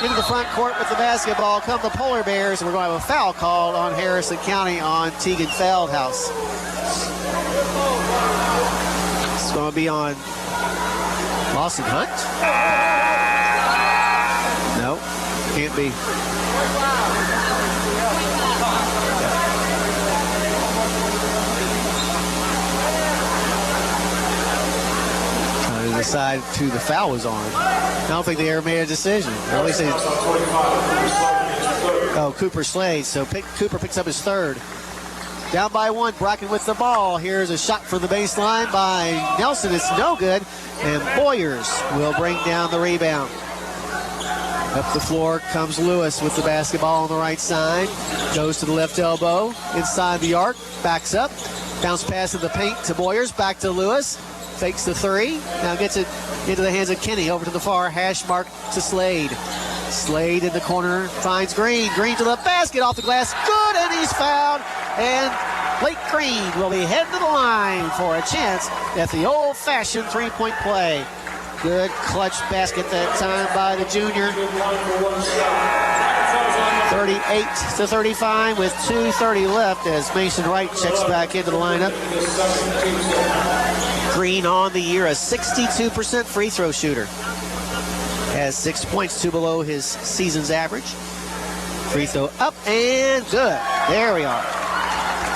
Into the front court with the basketball come the Polar Bears, and we're going to have a foul called on Harrison County on Tegan Feldhouse. It's going to be on Lawson Hunt. No, can't be. Trying to decide who the foul was on. I don't think they ever made a decision. Or at least Cooper Slade. So Cooper picks up his third. Down by 1, Bracken with the ball. Here's a shot from the baseline by Nelson. It's no good. And Boyers will bring down the rebound. Up the floor comes Lewis with the basketball on the right side. Goes to the left elbow. Inside the arc. Backs up. Bounce pass in the paint to Boyers. Back to Lewis. Fakes the three. Now gets it into the hands of Kinney. Over to the far hash mark to Slade. Slade in the corner finds Green. Green to the basket, off the glass. Good, and he's fouled. And Blake Green will be heading to the line for a chance at the old-fashioned three-point play. Good clutch basket that time by the junior. 38-35 with 2:30 left as Mason Wright checks back into the lineup. Green on the year, a 62% free throw shooter. Has 6 points, 2 below his season's average. Free throw up and good. There we are.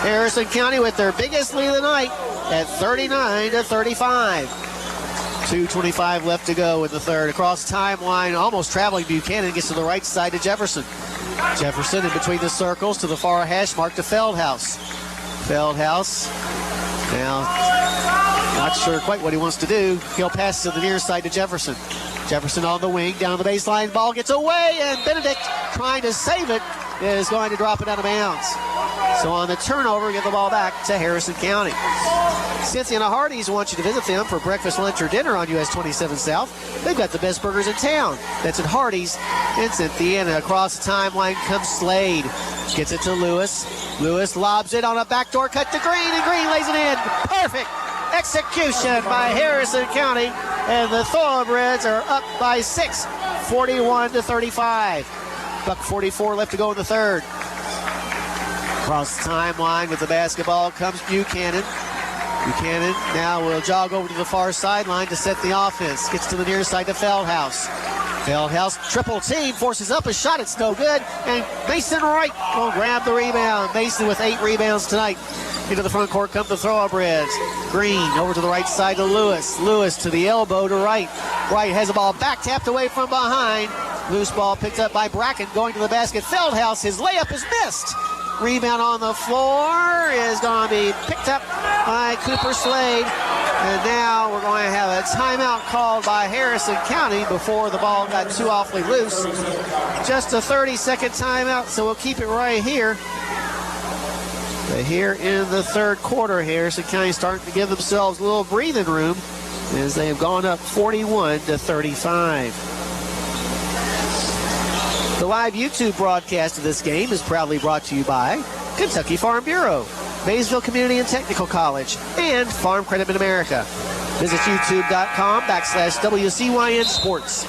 Harrison County with their biggest lead of the night at 39-35. 2:25 left to go in the third. Across the timeline, almost traveling Buchanan, gets to the right side to Jefferson. Jefferson in between the circles to the far hash mark to Feldhouse. Feldhouse now not sure quite what he wants to do. He'll pass to the near side to Jefferson. Jefferson on the wing, down the baseline, ball gets away, and Benedict trying to save it is going to drop it out of bounds. So on the turnover, give the ball back to Harrison County. Cynthia and Hardee's want you to visit them for breakfast, lunch, or dinner on US 27 South. They've got the best burgers in town. That's at Hardee's in Cynthia. And across the timeline comes Slade. Gets it to Lewis. Lewis lobs it on a backdoor cut to Green, and Green lays it in. Perfect execution by Harrison County. And the Thorobreds are up by 6, 41-35. $1:44 left to go in the third. Across the timeline with the basketball comes Buchanan. Buchanan now will jog over to the far sideline to set the offense. Gets to the near side to Feldhouse. Feldhouse triple team, forces up a shot. It's no good. And Mason Wright will grab the rebound. Mason with 8 rebounds tonight. Into the front court come the Thorobreds. Green over to the right side to Lewis. Lewis to the elbow to Wright. Wright has the ball back tapped away from behind. Loose ball picked up by Bracken going to the basket. Feldhouse, his layup is missed. Rebound on the floor is going to be picked up by Cooper Slade. And now we're going to have a timeout called by Harrison County before the ball got too awfully loose. Just a 30-second timeout, so we'll keep it right here. But here in the third quarter, Harrison County starting to give themselves a little breathing room as they have gone up 41-35. The live YouTube broadcast of this game is proudly brought to you by Kentucky Farm Bureau, Maysville Community and Technical College, and Farm Credit Mid-America. Visit youtube.com/WCYN Sports.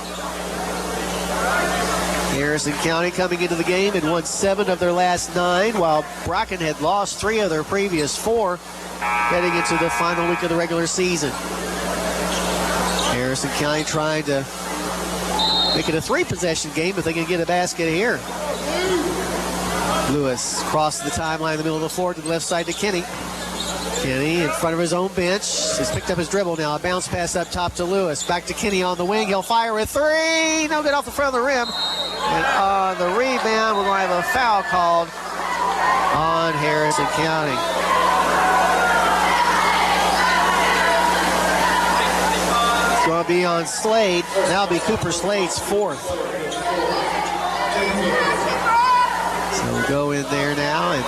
Harrison County coming into the game and won 7 of their last 9, while Bracken had lost 3 of their previous 4 heading into the final week of the regular season. Harrison County trying to make it a 3-possession game if they can get a basket here. Lewis crosses the timeline in the middle of the floor to the left side to Kenny. Kenny in front of his own bench. He's picked up his dribble now. A bounce pass up top to Lewis. Back to Kenny on the wing. He'll fire with 3. No good off the front of the rim. And on the rebound, we're going to have a foul called on Harrison County. It's going to be on Slade. That'll be Cooper Slade's 4th. So we'll go in there now and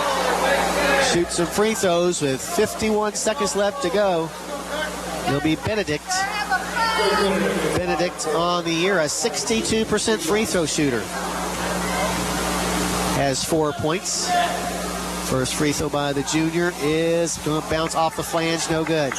shoot some free throws with 51 seconds left to go. It'll be Benedict. Benedict on the year, a 62% free throw shooter. Has 4 points. First free throw by the junior is going to bounce off the flange, no good.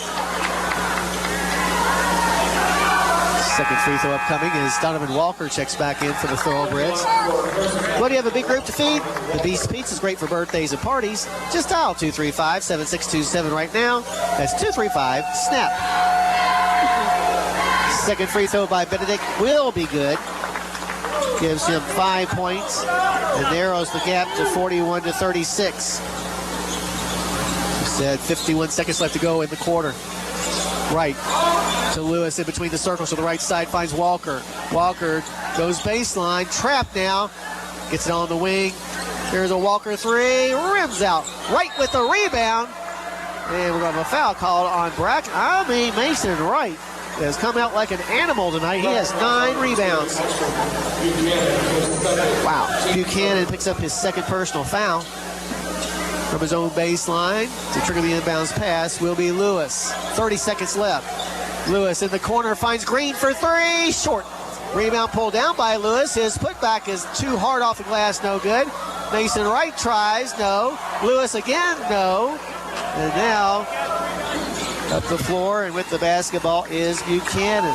Second free throw upcoming is Donovan Walker checks back in for the Thoroughbreds. Well, do you have a big group to feed? The Beast Pizza is great for birthdays and parties. Just dial 235-7627 right now. That's 235-SNAP. Second free throw by Benedict will be good. Gives him 5 points and narrows the gap to 41-36. He said 51 seconds left to go in the quarter. Right to Lewis in between the circles to the right side, finds Walker. Walker goes baseline, trapped now, gets it on the wing. There's a Walker 3, rims out. Right with the rebound. And we're going to have a foul called on Bracken. Mason Wright has come out like an animal tonight. He has 9 rebounds. Wow. Buchanan picks up his second personal foul. From his own baseline to trigger the inbounds pass will be Lewis. 30 seconds left. Lewis in the corner finds Green for 3. Short. Rebound pulled down by Lewis. His putback is too hard off the glass. No good. Mason Wright tries. No. Lewis again. No. And now up the floor and with the basketball is Buchanan.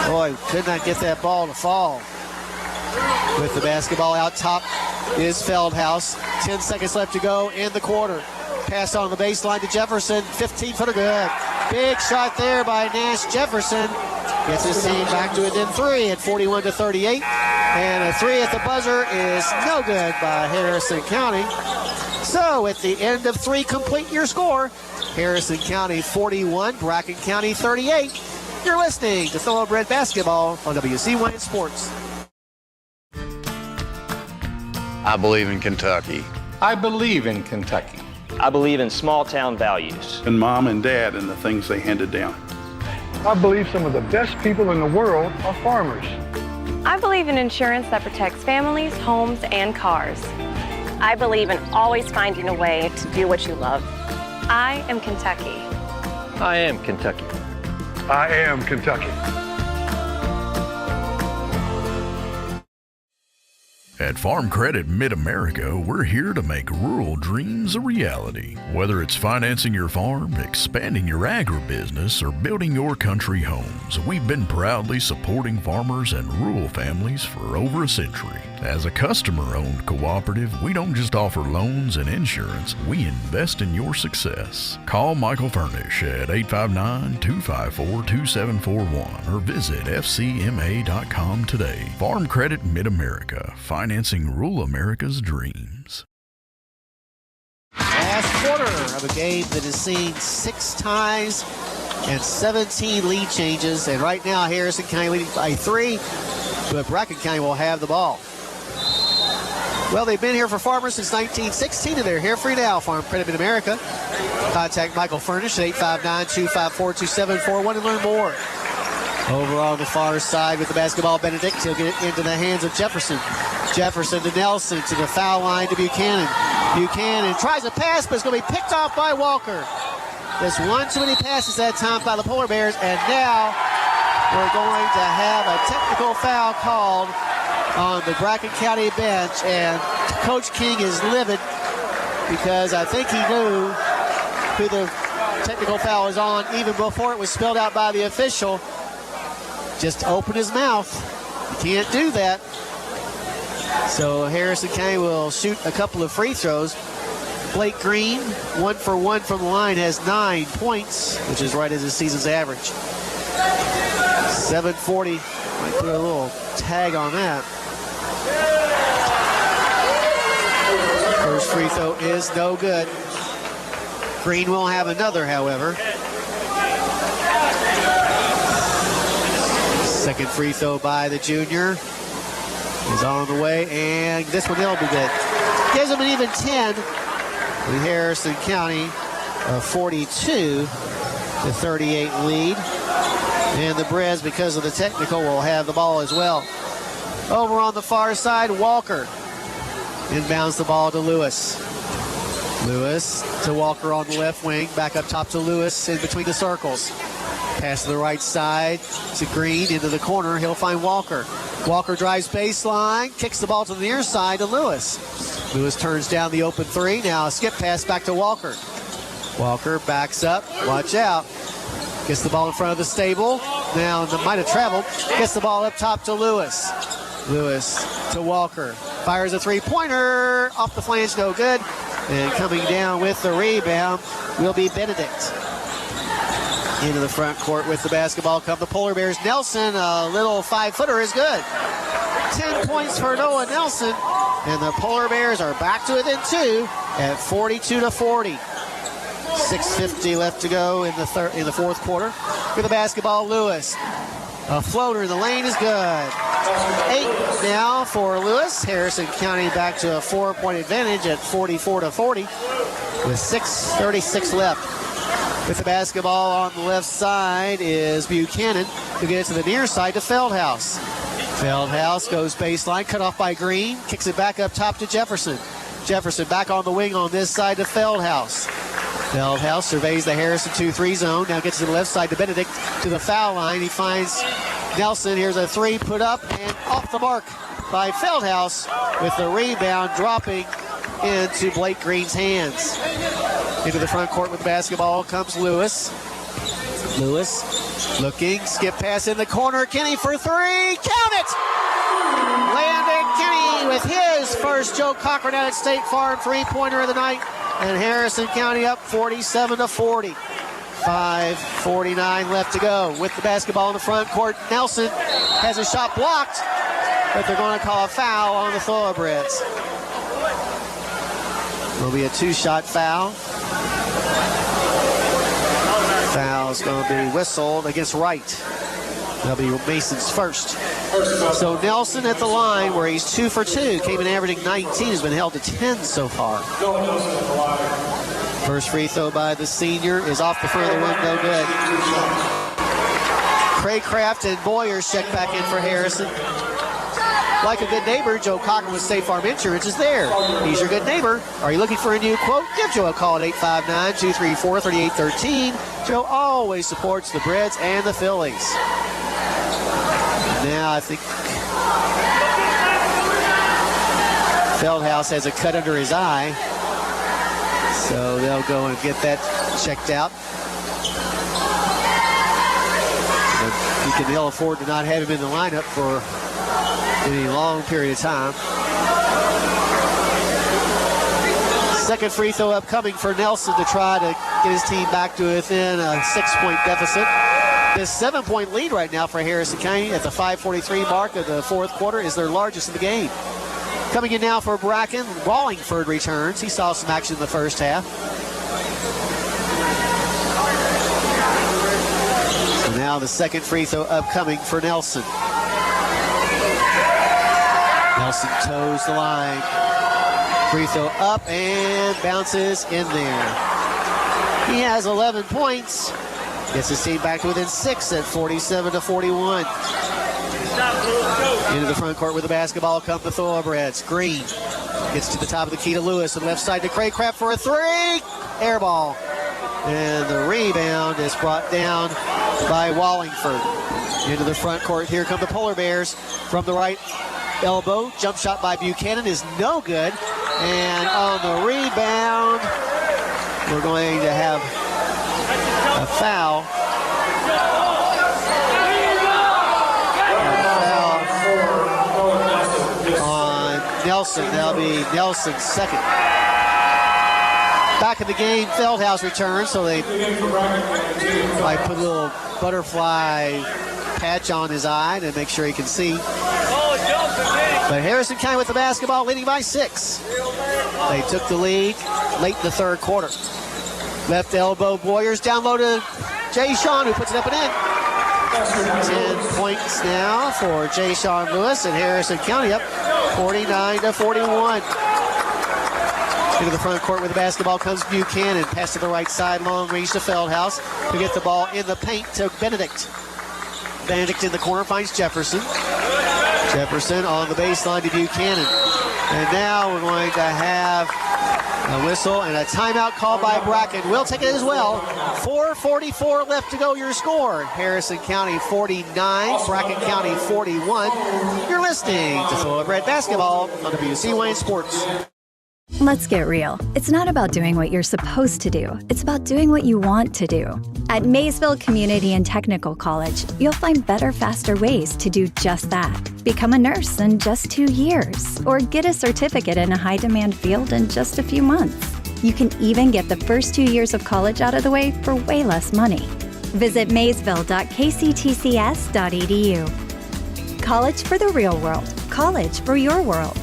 Boy, could not get that ball to fall. With the basketball out top is Feldhouse. 10 seconds left to go in the quarter. Pass on the baseline to Jefferson. 15-footer good. Big shot there by Nash Jefferson. Gets his team back to within 3 at 41-38. And a 3 at the buzzer is no good by Harrison County. So at the end of 3, complete your score. Harrison County 41, Bracken County 38. You're listening to Thoroughbred Basketball on WCYN Sports. I believe in Kentucky. I believe in Kentucky. I believe in small town values. And Mom and Dad and the things they handed down. I believe some of the best people in the world are farmers. I believe in insurance that protects families, homes, and cars. I believe in always finding a way to do what you love. I am Kentucky. I am Kentucky. I am Kentucky. At Farm Credit Mid-America, we're here to make rural dreams a reality. Whether it's financing your farm, expanding your agribusiness, or building your country homes, we've been proudly supporting farmers and rural families for over a century. As a customer-owned cooperative, we don't just offer loans and insurance, we invest in your success. Call Michael Furnish at 859-254-2741 or visit fcma.com today. Farm Credit Mid-America, financing rural America's dreams. Last quarter of a game that has seen 6 ties and 17 lead changes. And right now, Harrison County leading by 3, but Bracken County will have the ball. Well, they've been here for Farmers since 1916, and they're here for you now. Farm Credit Mid-America. Contact Michael Furnish at 859-254-2741 and learn more. Over on the far side with the basketball, Benedict. He'll get it into the hands of Jefferson. Jefferson to Nelson, to the foul line to Buchanan. Buchanan tries a pass, but it's going to be picked off by Walker. There's one too many passes that time by the Polar Bears, and now we're going to have a technical foul called on the Bracken County bench, and Coach King is livid because I think he knew who the technical foul was on even before it was spelled out by the official. Just open his mouth. You can't do that. So Harrison County will shoot a couple of free throws. Blake Green, 1 for 1 from the line, has 9 points, which is right as his season's average. 7:40, might put a little tag on that. First free throw is no good. Green will have another, however. Second free throw by the junior is on the way, and this one will be good. Gives him an even 10 with Harrison County a 42-38 lead. And the Breds, because of the technical, will have the ball as well. Over on the far side, Walker inbounds the ball to Lewis. Lewis to Walker on the left wing, back up top to Lewis in between the circles. Pass to the right side to Green into the corner. He'll find Walker. Walker drives baseline, kicks the ball to the near side to Lewis. Lewis turns down the open 3. Now a skip pass back to Walker. Walker backs up. Watch out. Gets the ball in front of the stable. Now might have traveled. Gets the ball up top to Lewis. Lewis to Walker. Fires a 3-pointer. Off the flange, no good. And coming down with the rebound will be Benedict. Into the front court with the basketball come the Polar Bears. Nelson, a little 5-footer is good. 10 points for Noah Nelson. And the Polar Bears are back to within 2 at 42-40. 6:50 left to go in the fourth quarter. With the basketball, Lewis. A floater in the lane is good. 8 now for Lewis. Harrison County back to a 4-point advantage at 44-40 with 6:36 left. With the basketball on the left side is Buchanan, who gets to the near side to Feldhaus. Feldhaus goes baseline, cut off by Green, kicks it back up top to Jefferson. Jefferson back on the wing on this side to Feldhaus. Feldhaus surveys the Harrison 2-3 zone, now gets to the left side to Benedict to the foul line. He finds Nelson. Here's a 3 put up and off the mark by Feldhaus, with the rebound dropping into Blake Green's hands. Into the front court with the basketball comes Lewis. Lewis looking, skip pass in the corner. Kenny for 3, count it! Landon Kenny with his first Joe Cochran out at State Farm 3-pointer of the night. And Harrison County up 47-40. 5:49 left to go. With the basketball in the front court, Nelson has a shot blocked, but they're going to call a foul on the Thorobreds. Will be a 2-shot foul. Foul's going to be whistled against Wright. That'll be Mason's first. So Nelson at the line, where he's 2 for 2, came in averaging 19, has been held to 10 so far. First free throw by the senior is off the front of the rim, no good. Craycraft and Boyer check back in for Harrison. Like a good neighbor, Joe Cochran with State Farm Insurance is there. He's your good neighbor. Are you looking for a new quote? Give Joe a call at 859-234-3813. Joe always supports the Breds and the Phillies. Now I think Feldhaus has a cut under his eye, so they'll go and get that checked out. And he can ill afford to not have him in the lineup for any long period of time. Second free throw upcoming for Nelson to try to get his team back to within a 6-point deficit. This 7-point lead right now for Harrison County at the 5:43 mark of the fourth quarter is their largest in the game. Coming in now for Bracken, Wallingford returns. He saw some action in the first half. So now the second free throw upcoming for Nelson. Nelson toes the line. Free throw up and bounces in there. He has 11 points. Gets his team back to within 6 at 47-41. Into the front court with the basketball come the Thorobreds. Green gets to the top of the key to Lewis. On the left side to Craycraft for a three. Air ball. And the rebound is brought down by Wallingford. Into the front court. Here come the Polar Bears from the right elbow. Jump shot by Buchanan is no good. And on the rebound, we're going to have a foul. On Nelson. That'll be Nelson's second. Back in the game, Feldhouse returns, so they might put a little butterfly patch on his eye to make sure he can see. But Harrison County with the basketball, leading by 6. They took the lead late in the third quarter. Left elbow, Boyers down low to Jay Sean, who puts it up and in. 10 points now for Jay Sean Lewis, and Harrison County up 49-41. Into the front court with the basketball comes Buchanan. Pass to the right side, long range to Feldhouse, who gets the ball in the paint to Benedict. Benedict in the corner finds Jefferson. Jefferson on the baseline to Buchanan. And now we're going to have a whistle and a timeout called by Bracken. We'll take it as well. 4:44 left to go. Your score: Harrison County 49, Bracken County 41. You're listening to Thoroughbred Basketball on WC Wayne Sports. Let's get real. It's not about doing what you're supposed to do. It's about doing what you want to do. At Maysville Community and Technical College, you'll find better, faster ways to do just that. Become a nurse in just 2 years, or get a certificate in a high-demand field in just a few months. You can even get the first 2 years of college out of the way for way less money. Visit maysville.kctcs.edu. College for the real world. College for your world.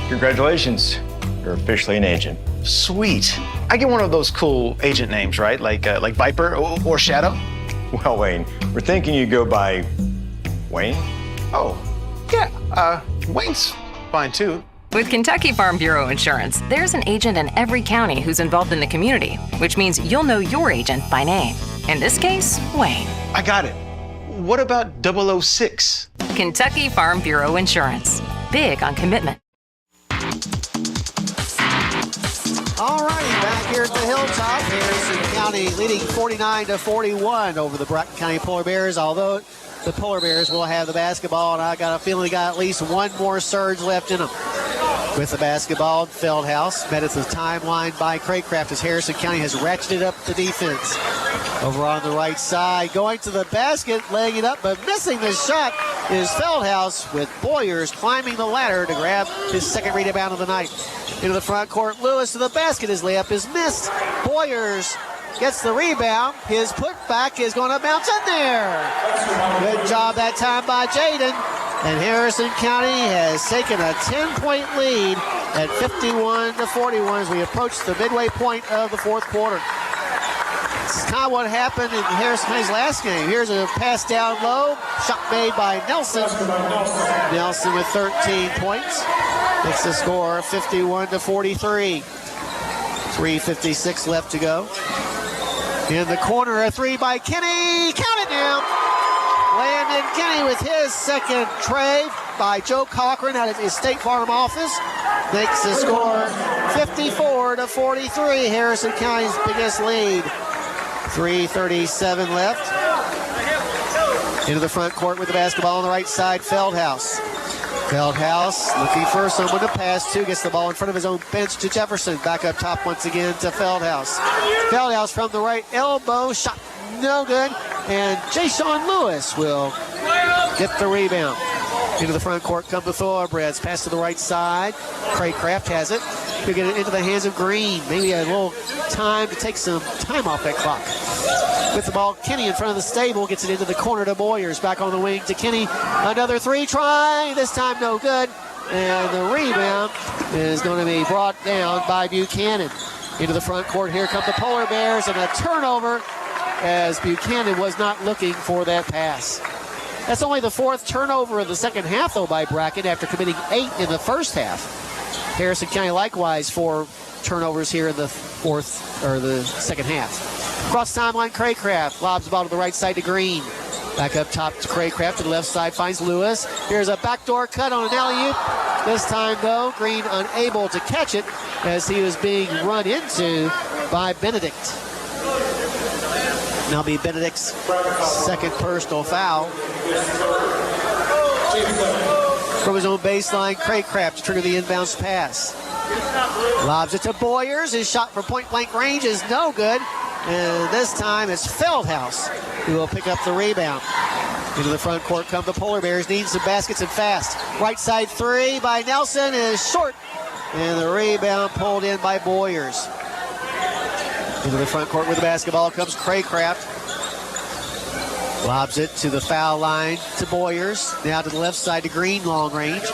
Congratulations. You're officially an agent. Sweet. I get one of those cool agent names, right? Like Viper or Shadow? Well, Wayne, we're thinking you go by Wayne? Oh, yeah. Wayne's fine too. With Kentucky Farm Bureau Insurance, there's an agent in every county who's involved in the community, which means you'll know your agent by name. In this case, Wayne. I got it. What about 006? Kentucky Farm Bureau Insurance. Big on commitment. All righty, back here at the Hilltop. Harrison County leading 49-41 over the Bracken County Polar Bears, although the Polar Bears will have the basketball, and I got a feeling they got at least one more surge left in them. With the basketball, Feldhouse met at the timeline by Craycraft as Harrison County has ratcheted up the defense. Over on the right side, going to the basket, laying it up, but missing the shot is Feldhouse, with Boyers climbing the ladder to grab his second rebound of the night. Into the front court, Lewis to the basket. His layup is missed. Boyers gets the rebound. His putback is going to bounce in there. Good job that time by Jaden. And Harrison County has taken a 10-point lead at 51-41 as we approach the midway point of the fourth quarter. This is kind of what happened in Harrison County's last game. Here's a pass down low. Shot made by Nelson. Nelson with 13 points. Makes the score 51-43. 3:56 left to go. In the corner, a three by Kenny. Count it down. Landon Kenny with his second tray by Joe Cochran out of his State Farm office. Makes the score 54-43. Harrison County's biggest lead. 3:37 left. Into the front court with the basketball on the right side, Feldhouse. Feldhouse looking for someone to pass to, gets the ball in front of his own bench to Jefferson. Back up top once again to Feldhouse. Feldhouse from the right elbow, shot no good, and Jay-Sean Lewis will get the rebound. Into the front court come the Thorobreds. Pass to the right side. Craycraft has it. He'll get it into the hands of Green. Maybe a little time to take some time off that clock. With the ball, Kenny in front of the stable. Gets it into the corner to Boyers. Back on the wing to Kenny. Another three try. This time no good. and the rebound is going to be brought down by Buchanan. Into the front court, here come the Polar Bears, and a turnover as Buchanan was not looking for that pass. That's only the 4th turnover of the second half, though, by Bracken after committing 8 in the first half. Harrison County likewise 4 turnovers here in the second half. Across the timeline, Craycraft lobs the ball to the right side to Green. Back up top to Craycraft to the left side, finds Lewis. Here's a backdoor cut on an alley-oop. This time, though, Green unable to catch it as he was being run into by Benedict. Now be Benedict's second personal foul. From his own baseline, Craycraft to trigger the inbounds pass. Lobs it to Boyers. His shot from point-blank range is no good. And this time it's Feldhaus who will pick up the rebound. Into the front court come the Polar Bears. Need some baskets and fast. Right side 3 by Nelson is short. And the rebound pulled in by Boyers. Into the front court with the basketball comes Craycraft. Lobs it to the foul line to Boyers. Now to the left side to Green, long range.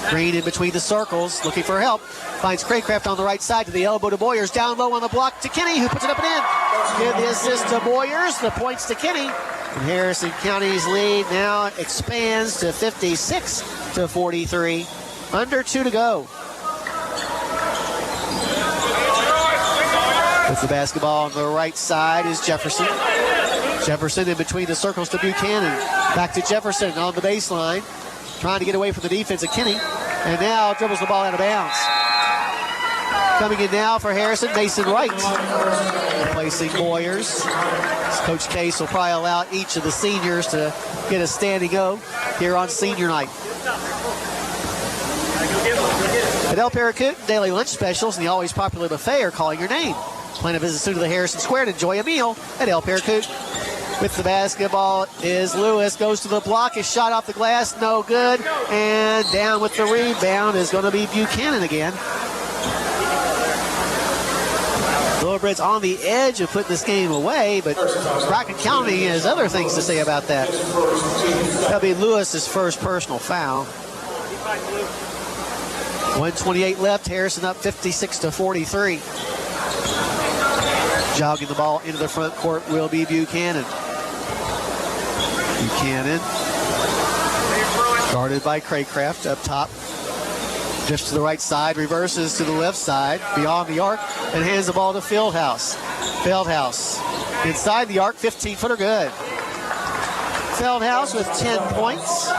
Green in between the circles, looking for help. Finds Craycraft on the right side to the elbow to Boyers. Down low on the block to Kinney, who puts it up and in. Give the assist to Boyers. The points to Kinney. And Harrison County's lead now expands to 56-43. Under 2 to go. With the basketball on the right side is Jefferson. Jefferson in between the circles to Buchanan. Back to Jefferson on the baseline. Trying to get away from the defense of Kinney. And now dribbles the ball out of bounds. Coming in now for Harrison, Mason Wright. Replacing Boyers. Coach Case will probably allow each of the seniors to get a standing O here on senior night. At El Paracoot, daily lunch specials and the always popular buffet are calling your name. Plan a visit soon to the Harrison Square to enjoy a meal at El Paracoot. With the basketball is Lewis, goes to the block, his shot off the glass, no good, and down with the rebound is going to be Buchanan again. Thorobreds on the edge of putting this game away, but Bracken County has other things to say about that. That'll be Lewis's first personal foul. 1:28 left, Harrison up 56-43. Jogging the ball into the front court will be Buchanan. Buchanan, guarded by Craycraft up top. Just to the right side, reverses to the left side, beyond the arc, and hands the ball to Feldhaus. Feldhaus inside the arc, 15-footer good. Feldhaus with 10 points.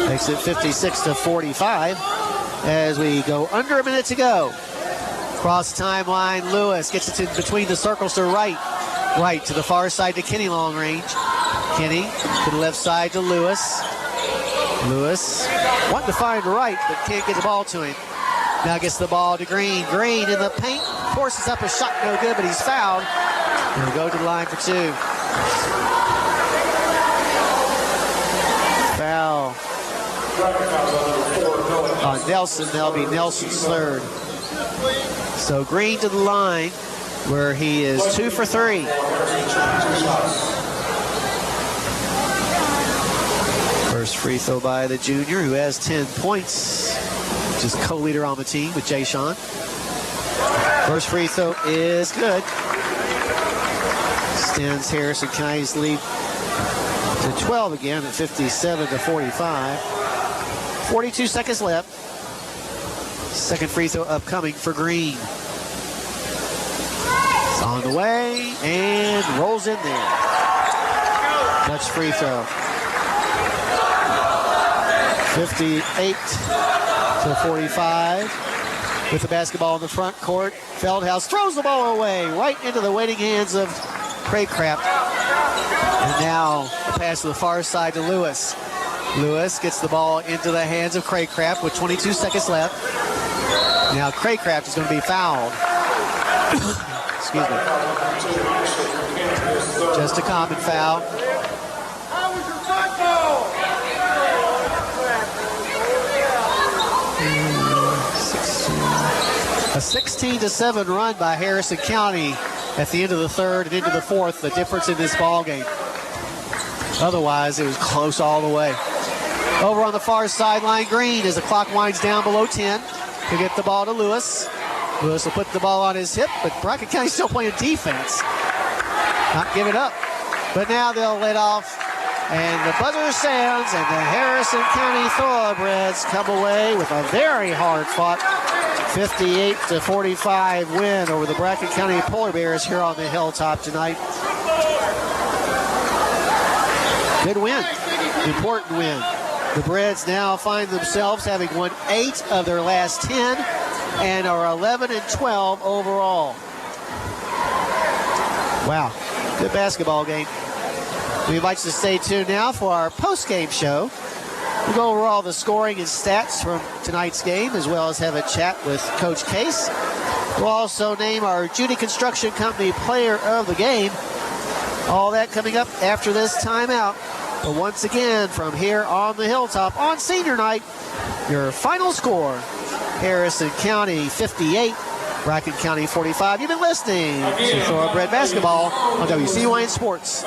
Makes it 56-45 as we go under a minute to go. Cross timeline, Lewis gets it in between the circles to Wright. Wright to the far side to Kinney, long range. Kinney to the left side to Lewis. Lewis wanting to find Wright, but can't get the ball to him. Now gets the ball to Green. Green in the paint, forces up a shot, no good, but he's fouled. And he'll go to the line for 2. Foul on Nelson. That'll be Nelson's third. So Green to the line where he is 2 for 3. First free throw by the junior who has 10 points, which is co-leader on the team with Jay Sean. First free throw is good. Extends Harrison County's lead to 12 again at 57-45. 42 seconds left. Second free throw upcoming for Green. It's on the way and rolls in there. Touch free throw. 58-45. With the basketball in the front court, Feldhaus throws the ball away right into the waiting hands of Craycraft. And now the pass to the far side to Lewis. Lewis gets the ball into the hands of Craycraft with 22 seconds left. Now Craycraft is going to be fouled. Excuse me. Just a common foul. A 16-7 run by Harrison County at the end of the third and into the fourth. The difference in this ball game. Otherwise, it was close all the way. Over on the far sideline, Green, as the clock winds down below 10, to get the ball to Lewis. Lewis will put the ball on his hip, but Bracken County's still playing defense. Not giving up. But now they'll let off, and the buzzer sounds, and the Harrison County Thorobreds come away with a very hard-fought 58-45 win over the Bracken County Polar Bears here on the Hilltop tonight. Good win, important win. The Breds now find themselves having won 8 of their last 10 and are 11-12 overall. Wow, good basketball game. We invite you to stay tuned now for our post-game show. We'll go over all the scoring and stats from tonight's game, as well as have a chat with Coach Case. We'll also name our Judy Construction Company Player of the Game. All that coming up after this timeout. But once again, from here on the Hilltop on senior night, your final score, Harrison County 58, Bracken County 45. You've been listening to Thoroughbred Basketball on WCYN Sports.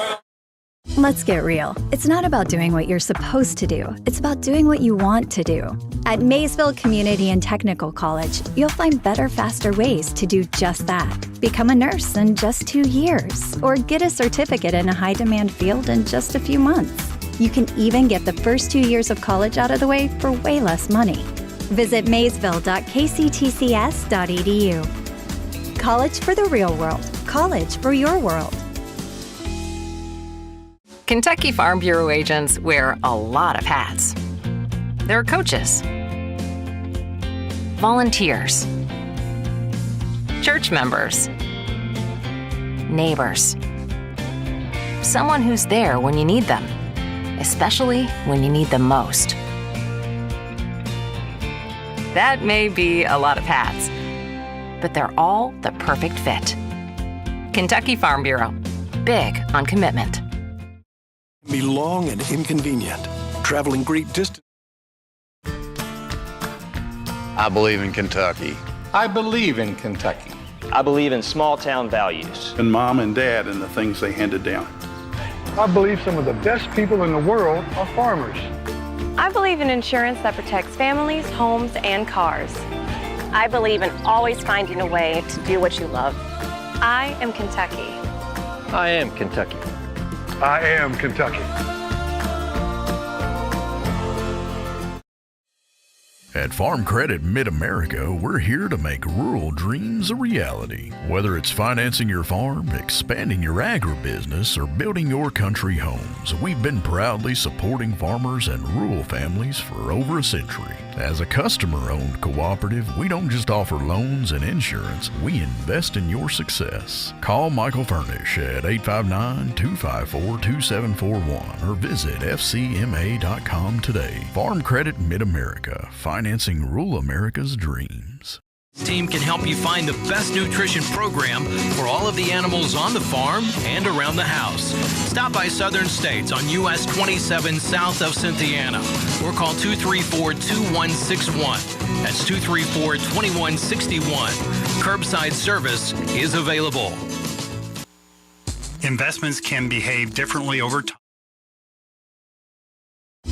Let's get real. It's not about doing what you're supposed to do. It's about doing what you want to do. At Maysville Community and Technical College, you'll find better, faster ways to do just that. Become a nurse in just 2 years, or get a certificate in a high-demand field in just a few months. You can even get the first 2 years of college out of the way for way less money. Visit maysville.kctcs.edu. College for the real world. College for your world. Kentucky Farm Bureau agents wear a lot of hats. They're coaches, volunteers, church members, neighbors, someone who's there when you need them, especially when you need them most. That may be a lot of hats, but they're all the perfect fit. Kentucky Farm Bureau, big on commitment. Be long and inconvenient. Traveling great distance. I believe in Kentucky. I believe in Kentucky. I believe in small town values. And mom and dad and the things they handed down. I believe some of the best people in the world are farmers. I believe in insurance that protects families, homes, and cars. I believe in always finding a way to do what you love. I am Kentucky. I am Kentucky. I am Kentucky. At Farm Credit Mid-America, we're here to make rural dreams a reality. Whether it's financing your farm, expanding your agribusiness, or building your country homes, we've been proudly supporting farmers and rural families for over a century. As a customer-owned cooperative, we don't just offer loans and insurance, we invest in your success. Call Michael Furnish at 859-254-2741 or visit fcma.com today. Farm Credit Mid-America, financing rural America's dreams. Team can help you find the best nutrition program for all of the animals on the farm and around the house. Stop by Southern States on US 27 south of Cynthiana or call 234-2161. That's 234-2161. Curbside service is available. Investments can behave differently over time.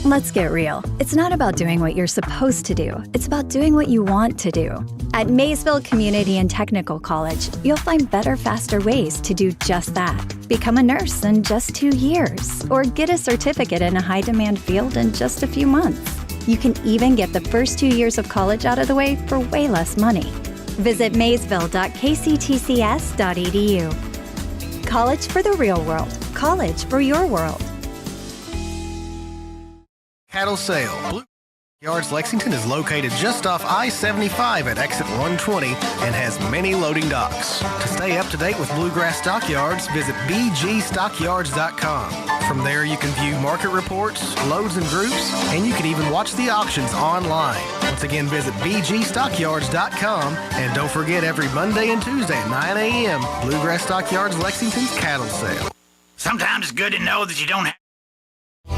Let's get real. It's not about doing what you're supposed to do. It's about doing what you want to do. At Maysville Community and Technical College, you'll find better, faster ways to do just that. Become a nurse in just 2 years, or get a certificate in a high-demand field in just a few months. You can even get the first 2 years of college out of the way for way less money. Visit maysville.kctcs.edu. College for the real world. College for your world. Cattle sale. Blue Yards Lexington is located just off I-75 at exit 120 and has many loading docks. To stay up to date with Bluegrass Stockyards, visit bgstockyards.com. From there, you can view market reports, loads and groups, and you can even watch the auctions online. Once again, visit bgstockyards.com, and don't forget every Monday and Tuesday at 9 a.m., Bluegrass Stockyards Lexington's cattle sale. Sometimes it's good to know that you don't have...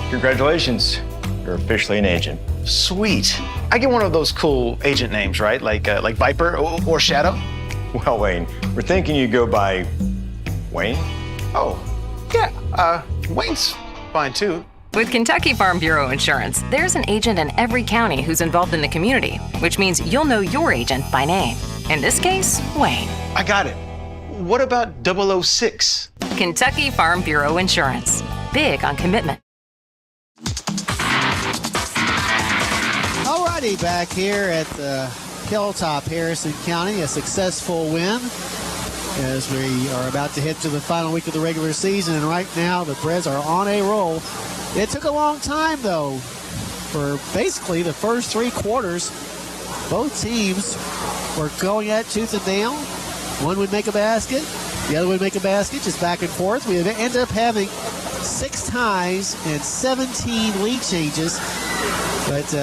Congratulations. You're officially an agent. Sweet. I get one of those cool agent names, right? Like Viper or Shadow? Well, Wayne, we're thinking you go by Wayne? Oh, yeah. Wayne's fine too. With Kentucky Farm Bureau Insurance, there's an agent in every county who's involved in the community, which means you'll know your agent by name. In this case, Wayne. I got it. What about 006? Kentucky Farm Bureau Insurance. Big on commitment. Alrighty, back here at the Hilltop, Harrison County, a successful win as we are about to head to the final week of the regular season. And right now, the Breds are on a roll. It took a long time, though, for basically the first 3 quarters. Both teams were going at tooth and nail. One would make a basket, the other would make a basket, just back and forth. We ended up having 6 ties and 17 lead changes. But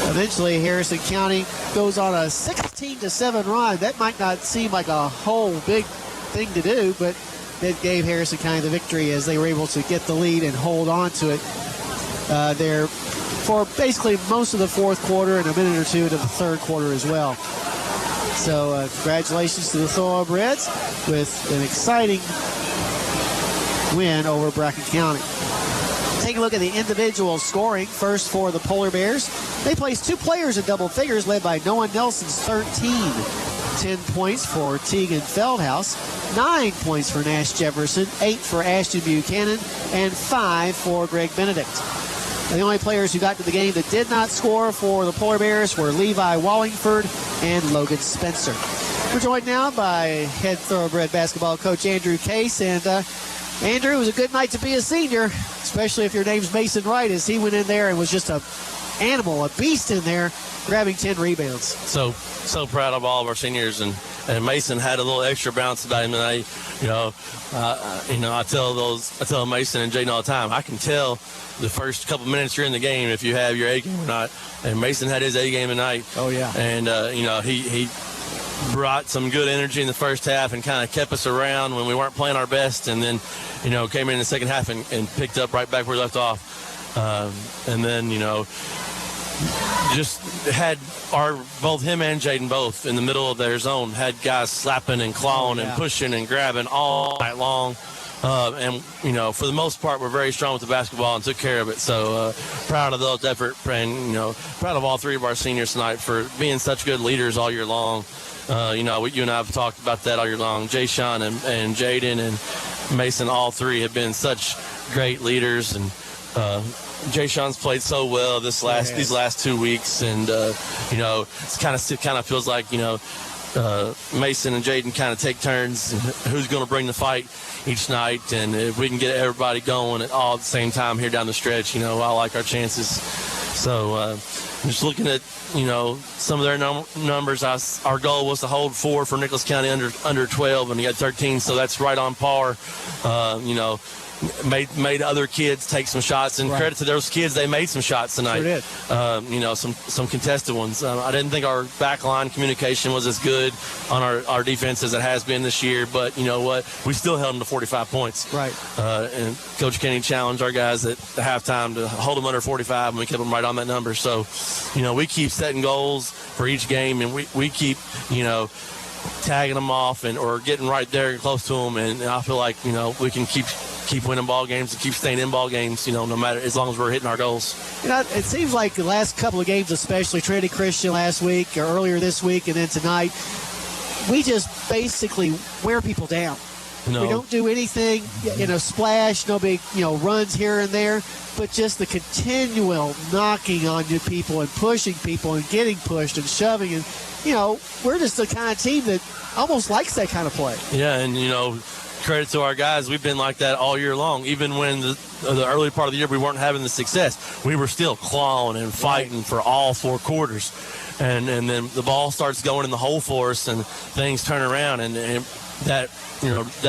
eventually, Harrison County goes on a 16-7 run. That might not seem like a whole big thing to do, but it gave Harrison County the victory as they were able to get the lead and hold on to it there for basically most of the fourth quarter and a minute or two into the third quarter as well. So congratulations to the Thorobreds with an exciting win over Bracken County. Take a look at the individual scoring. First for the Polar Bears. They placed 2 players in double figures, led by Noah Nelson's 13. 10 points for Tegan Feldhouse, 9 points for Nash Jefferson, 8 for Ashton Buchanan, and 5 for Greg Benedict. The only players who got to the game that did not score for the Polar Bears were Levi Wallingford and Logan Spencer. We're joined now by head Thoroughbred basketball coach Andrew Case. And Andrew, it was a good night to be a senior, especially if your name's Mason Wright, as he went in there and was just a animal, a beast in there, grabbing 10 rebounds. So proud of all of our seniors, and Mason had a little extra bounce today. And I tell Mason and Jaden all the time, I can tell the first couple minutes you're in the game if you have your A game or not. And Mason had his A game tonight. Oh yeah. And he brought some good energy in the first half and kind of kept us around when we weren't playing our best, and then came in the second half and picked up right back where we left off. And then just had both him and Jaden both in the middle of their zone, had guys slapping and clawing and pushing and grabbing all night long. And for the most part, we're very strong with the basketball and took care of it. So proud of those effort, and proud of all 3 of our seniors tonight for being such good leaders all year long. You and I have talked about that all year long. Jay Sean and Jaden and Mason, all 3 have been such great leaders, and Jay Sean's played so well these last 2 weeks, and it's kind of feels like Mason and Jaden kind of take turns who's going to bring the fight each night, and if we can get everybody going all at the same time here down the stretch, I like our chances. So just looking at some of their numbers, our goal was to hold 4 for Nicholas County under 12, and he had 13, so that's right on par. Made other kids take some shots, and credit to those kids, they made some shots tonight. Sure did. Some contested ones. I didn't think our backline communication was as good on our defense as it has been this year, but you know what? We still held them to 45 points. Right. And Coach Kenny challenged our guys at halftime to hold them under 45, and we kept them right on that number. So, we keep setting goals for each game, and we keep, tagging them off or getting right there close to them, and I feel like we can keep winning ball games and keep staying in ball games, no matter, as long as we're hitting our goals. It seems like the last couple of games, especially Trinity Christian last week or earlier this week and then tonight, we just basically wear people down. No. We don't do anything, splash, no big, runs here and there, but just the continual knocking on you people and pushing people and getting pushed and shoving. And, we're just the kind of team that almost likes that kind of play. Yeah, and, credit to our guys, we've been like that all year long. Even when the early part of the year we weren't having the success, we were still clawing and fighting for all 4 quarters. And then the ball starts going in the hole for us and things turn around, and that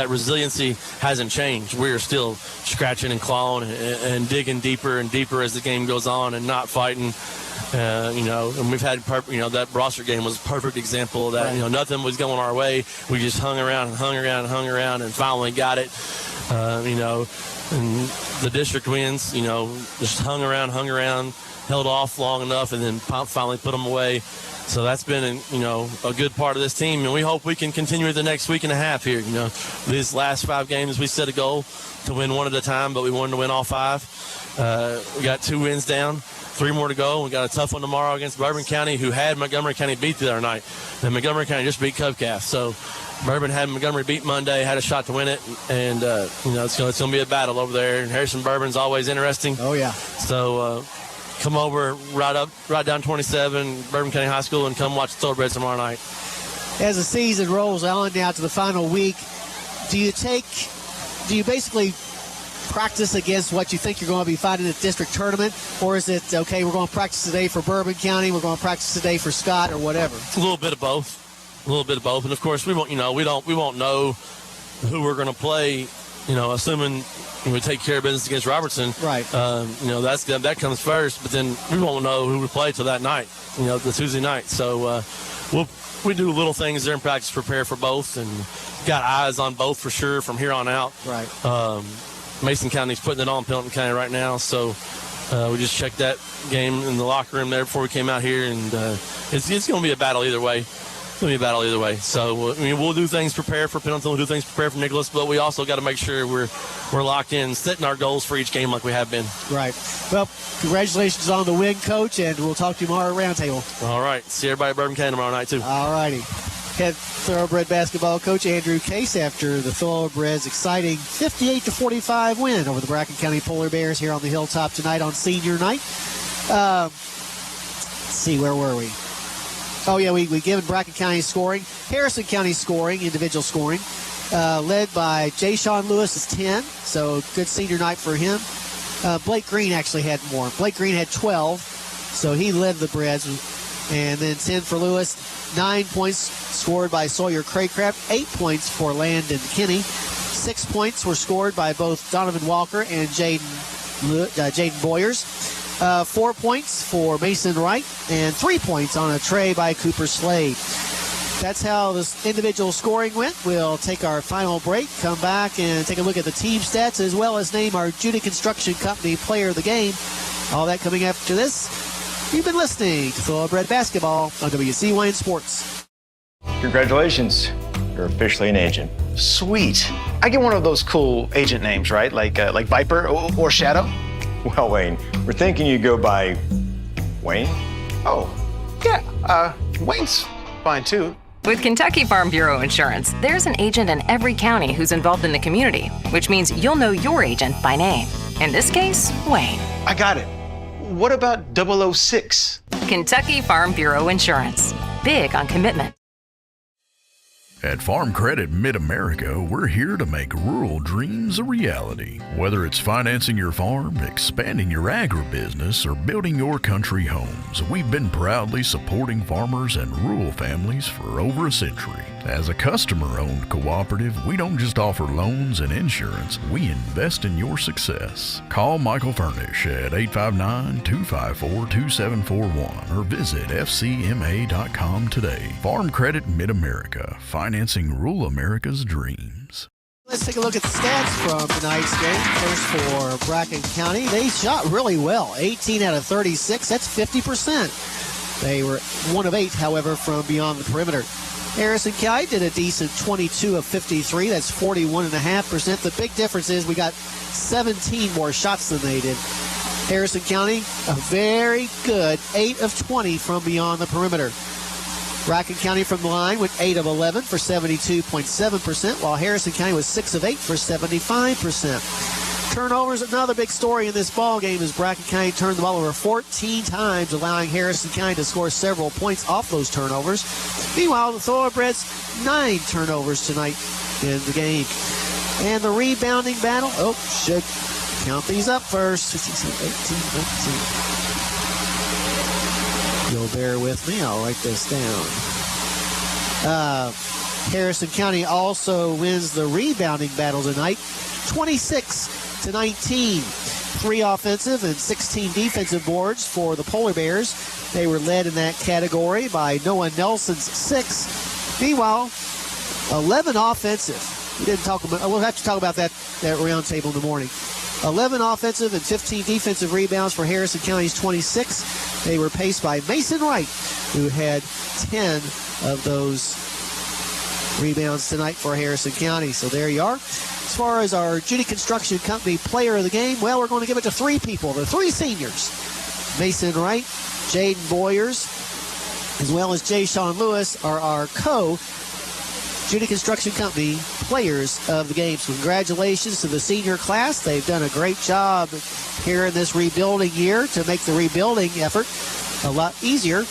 resiliency hasn't changed. We're still scratching and clawing and digging deeper and deeper as the game goes on and not fighting. And we've had, that Brosser game was a perfect example of that. Right. Nothing was going our way. We just hung around and finally got it. And the district wins, just hung around, held off long enough, and then finally put them away. So that's been, a good part of this team, and we hope we can continue it the next week and a half here. These last 5 games, we set a goal to win one at a time, but we wanted to win all 5. We got 2 wins down, 3 more to go. We got a tough one tomorrow against Bourbon County, who had Montgomery County beat the other night. And Montgomery County just beat Covcath. So Bourbon had Montgomery beat Monday, had a shot to win it, and it's going to be a battle over there. And Harrison Bourbon's always interesting. Oh yeah. So come over, ride down 27, Bourbon County High School, and come watch the Thorobreds tomorrow night. As the season rolls on now to the final week, do you basically practice against what you think you're going to be fighting at the district tournament, or is it okay? We're going to practice today for Bourbon County, we're going to practice today for Scott, or whatever? A little bit of both. And of course, we won't know who we're going to play. Assuming we take care of business against Robertson, right? That comes first, but then we won't know who we play till that night, the Tuesday night. So we do little things there in practice, prepare for both, and got eyes on both for sure from here on out. Right. Mason County's putting it on Pendleton County right now, so we just checked that game in the locker room there before we came out here, and it's going to be a battle either way. So, we'll do things prepare for Pendleton, we'll do things prepare for Nicholas, but we also got to make sure we're locked in, setting our goals for each game like we have been. Right. Well, congratulations on the win, Coach, and we'll talk to you tomorrow at Roundtable. All right. See everybody at Bourbon County tomorrow night, too. All righty. Head Thoroughbred basketball coach Andrew Case after the Thoroughbreds' exciting 58-45 win over the Bracken County Polar Bears here on the Hilltop tonight on senior night. Let's see, where were we? Oh, yeah, we given Bracken County scoring. Harrison County scoring, individual scoring, led by Jay Sean Lewis is 10, so good senior night for him. Blake Green actually had more. Blake Green had 12, so he led the Breds. And then 10 for Lewis. 9 points scored by Sawyer Craycraft. 8 points for Landon Kinney. 6 points were scored by both Donovan Walker and Jaden Boyers. 4 points for Mason Wright, and 3 points on a tray by Cooper Slade. That's how this individual scoring went. We'll take our final break, come back and take a look at the team stats, as well as name our Judy Construction Company player of the game. All that coming after this. You've been listening to Thoroughbred Basketball on WCYN Sports. Congratulations. You're officially an agent. Sweet. I get one of those cool agent names, right? Like Viper or Shadow? Well, Wayne, we're thinking you go by Wayne? Oh, yeah. Wayne's fine, too. With Kentucky Farm Bureau Insurance, there's an agent in every county who's involved in the community, which means you'll know your agent by name. In this case, Wayne. I got it. What about 006? Kentucky Farm Bureau Insurance. Big on commitment. At Farm Credit Mid-America, we're here to make rural dreams a reality. Whether it's financing your farm, expanding your agribusiness, or building your country homes, we've been proudly supporting farmers and rural families for over a century. As a customer-owned cooperative, we don't just offer loans and insurance, we invest in your success. Call Michael Furnish at 859-254-2741 or visit fcma.com today. Farm Credit Mid-America, financing rural America's dreams. Let's take a look at the stats from tonight's game. First for Bracken County. They shot really well. 18 out of 36. That's 50%. They were 1 of 8, however, from beyond the perimeter. Harrison County did a decent 22 of 53. That's 41.5%. The big difference is we got 17 more shots than they did. Harrison County, a very good 8 of 20 from beyond the perimeter. Bracken County from the line went 8 of 11 for 72.7%, while Harrison County was 6 of 8 for 75%. Turnovers, another big story in this ball game, as Bracken County turned the ball over 14 times, allowing Harrison County to score several points off those turnovers. Meanwhile, the Thorobreds, 9 turnovers tonight in the game. And the rebounding battle, should count these up first. 15, 18, 19. You'll bear with me, I'll write this down. Harrison County also wins the rebounding battle tonight, 26-19. 3 offensive and 16 defensive boards for the Polar Bears. They were led in that category by Noah Nelson's 6. Meanwhile, 11 offensive. We'll have to talk about that round table in the morning. 11 offensive and 15 defensive rebounds for Harrison County's 26. They were paced by Mason Wright who had 10 of those rebounds tonight for Harrison County. So there you are. As far as our Judy Construction Company player of the game, well, we're going to give it to three people. The three seniors, Mason Wright, Jaden Boyers, as well as Jay Sean Lewis, are our Judy Construction Company players of the game. So congratulations to the senior class. They've done a great job here in this rebuilding year to make the rebuilding effort a lot easier.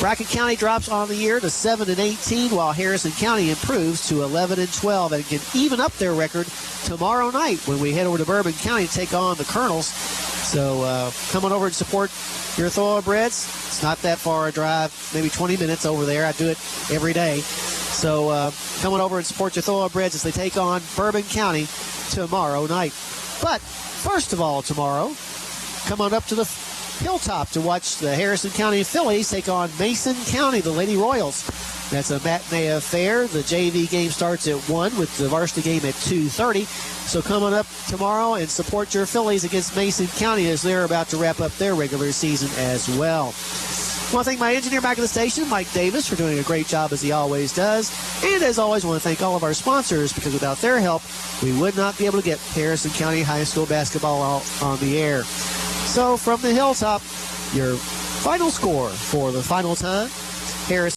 Bracken County drops on the year to 7-18, while Harrison County improves to 11-12 and can even up their record tomorrow night when we head over to Bourbon County to take on the Colonels. So come on over and support your Thorobreds. It's not that far a drive, maybe 20 minutes over there. I do it every day. So come on over and support your Thorobreds as they take on Bourbon County tomorrow night. But first of all, tomorrow, come on up to the Hilltop to watch the Harrison County Phillies take on Mason County, the Lady Royals. That's a matinee affair. The JV game starts at 1 with the varsity game at 2:30. So come on up tomorrow and support your Phillies against Mason County as they're about to wrap up their regular season as well. I want to thank my engineer back at the station, Mike Davis, for doing a great job as he always does. And as always, I want to thank all of our sponsors, because without their help, we would not be able to get Harrison County High School basketball out on the air. So from the Hilltop, your final score for the final time, Harrison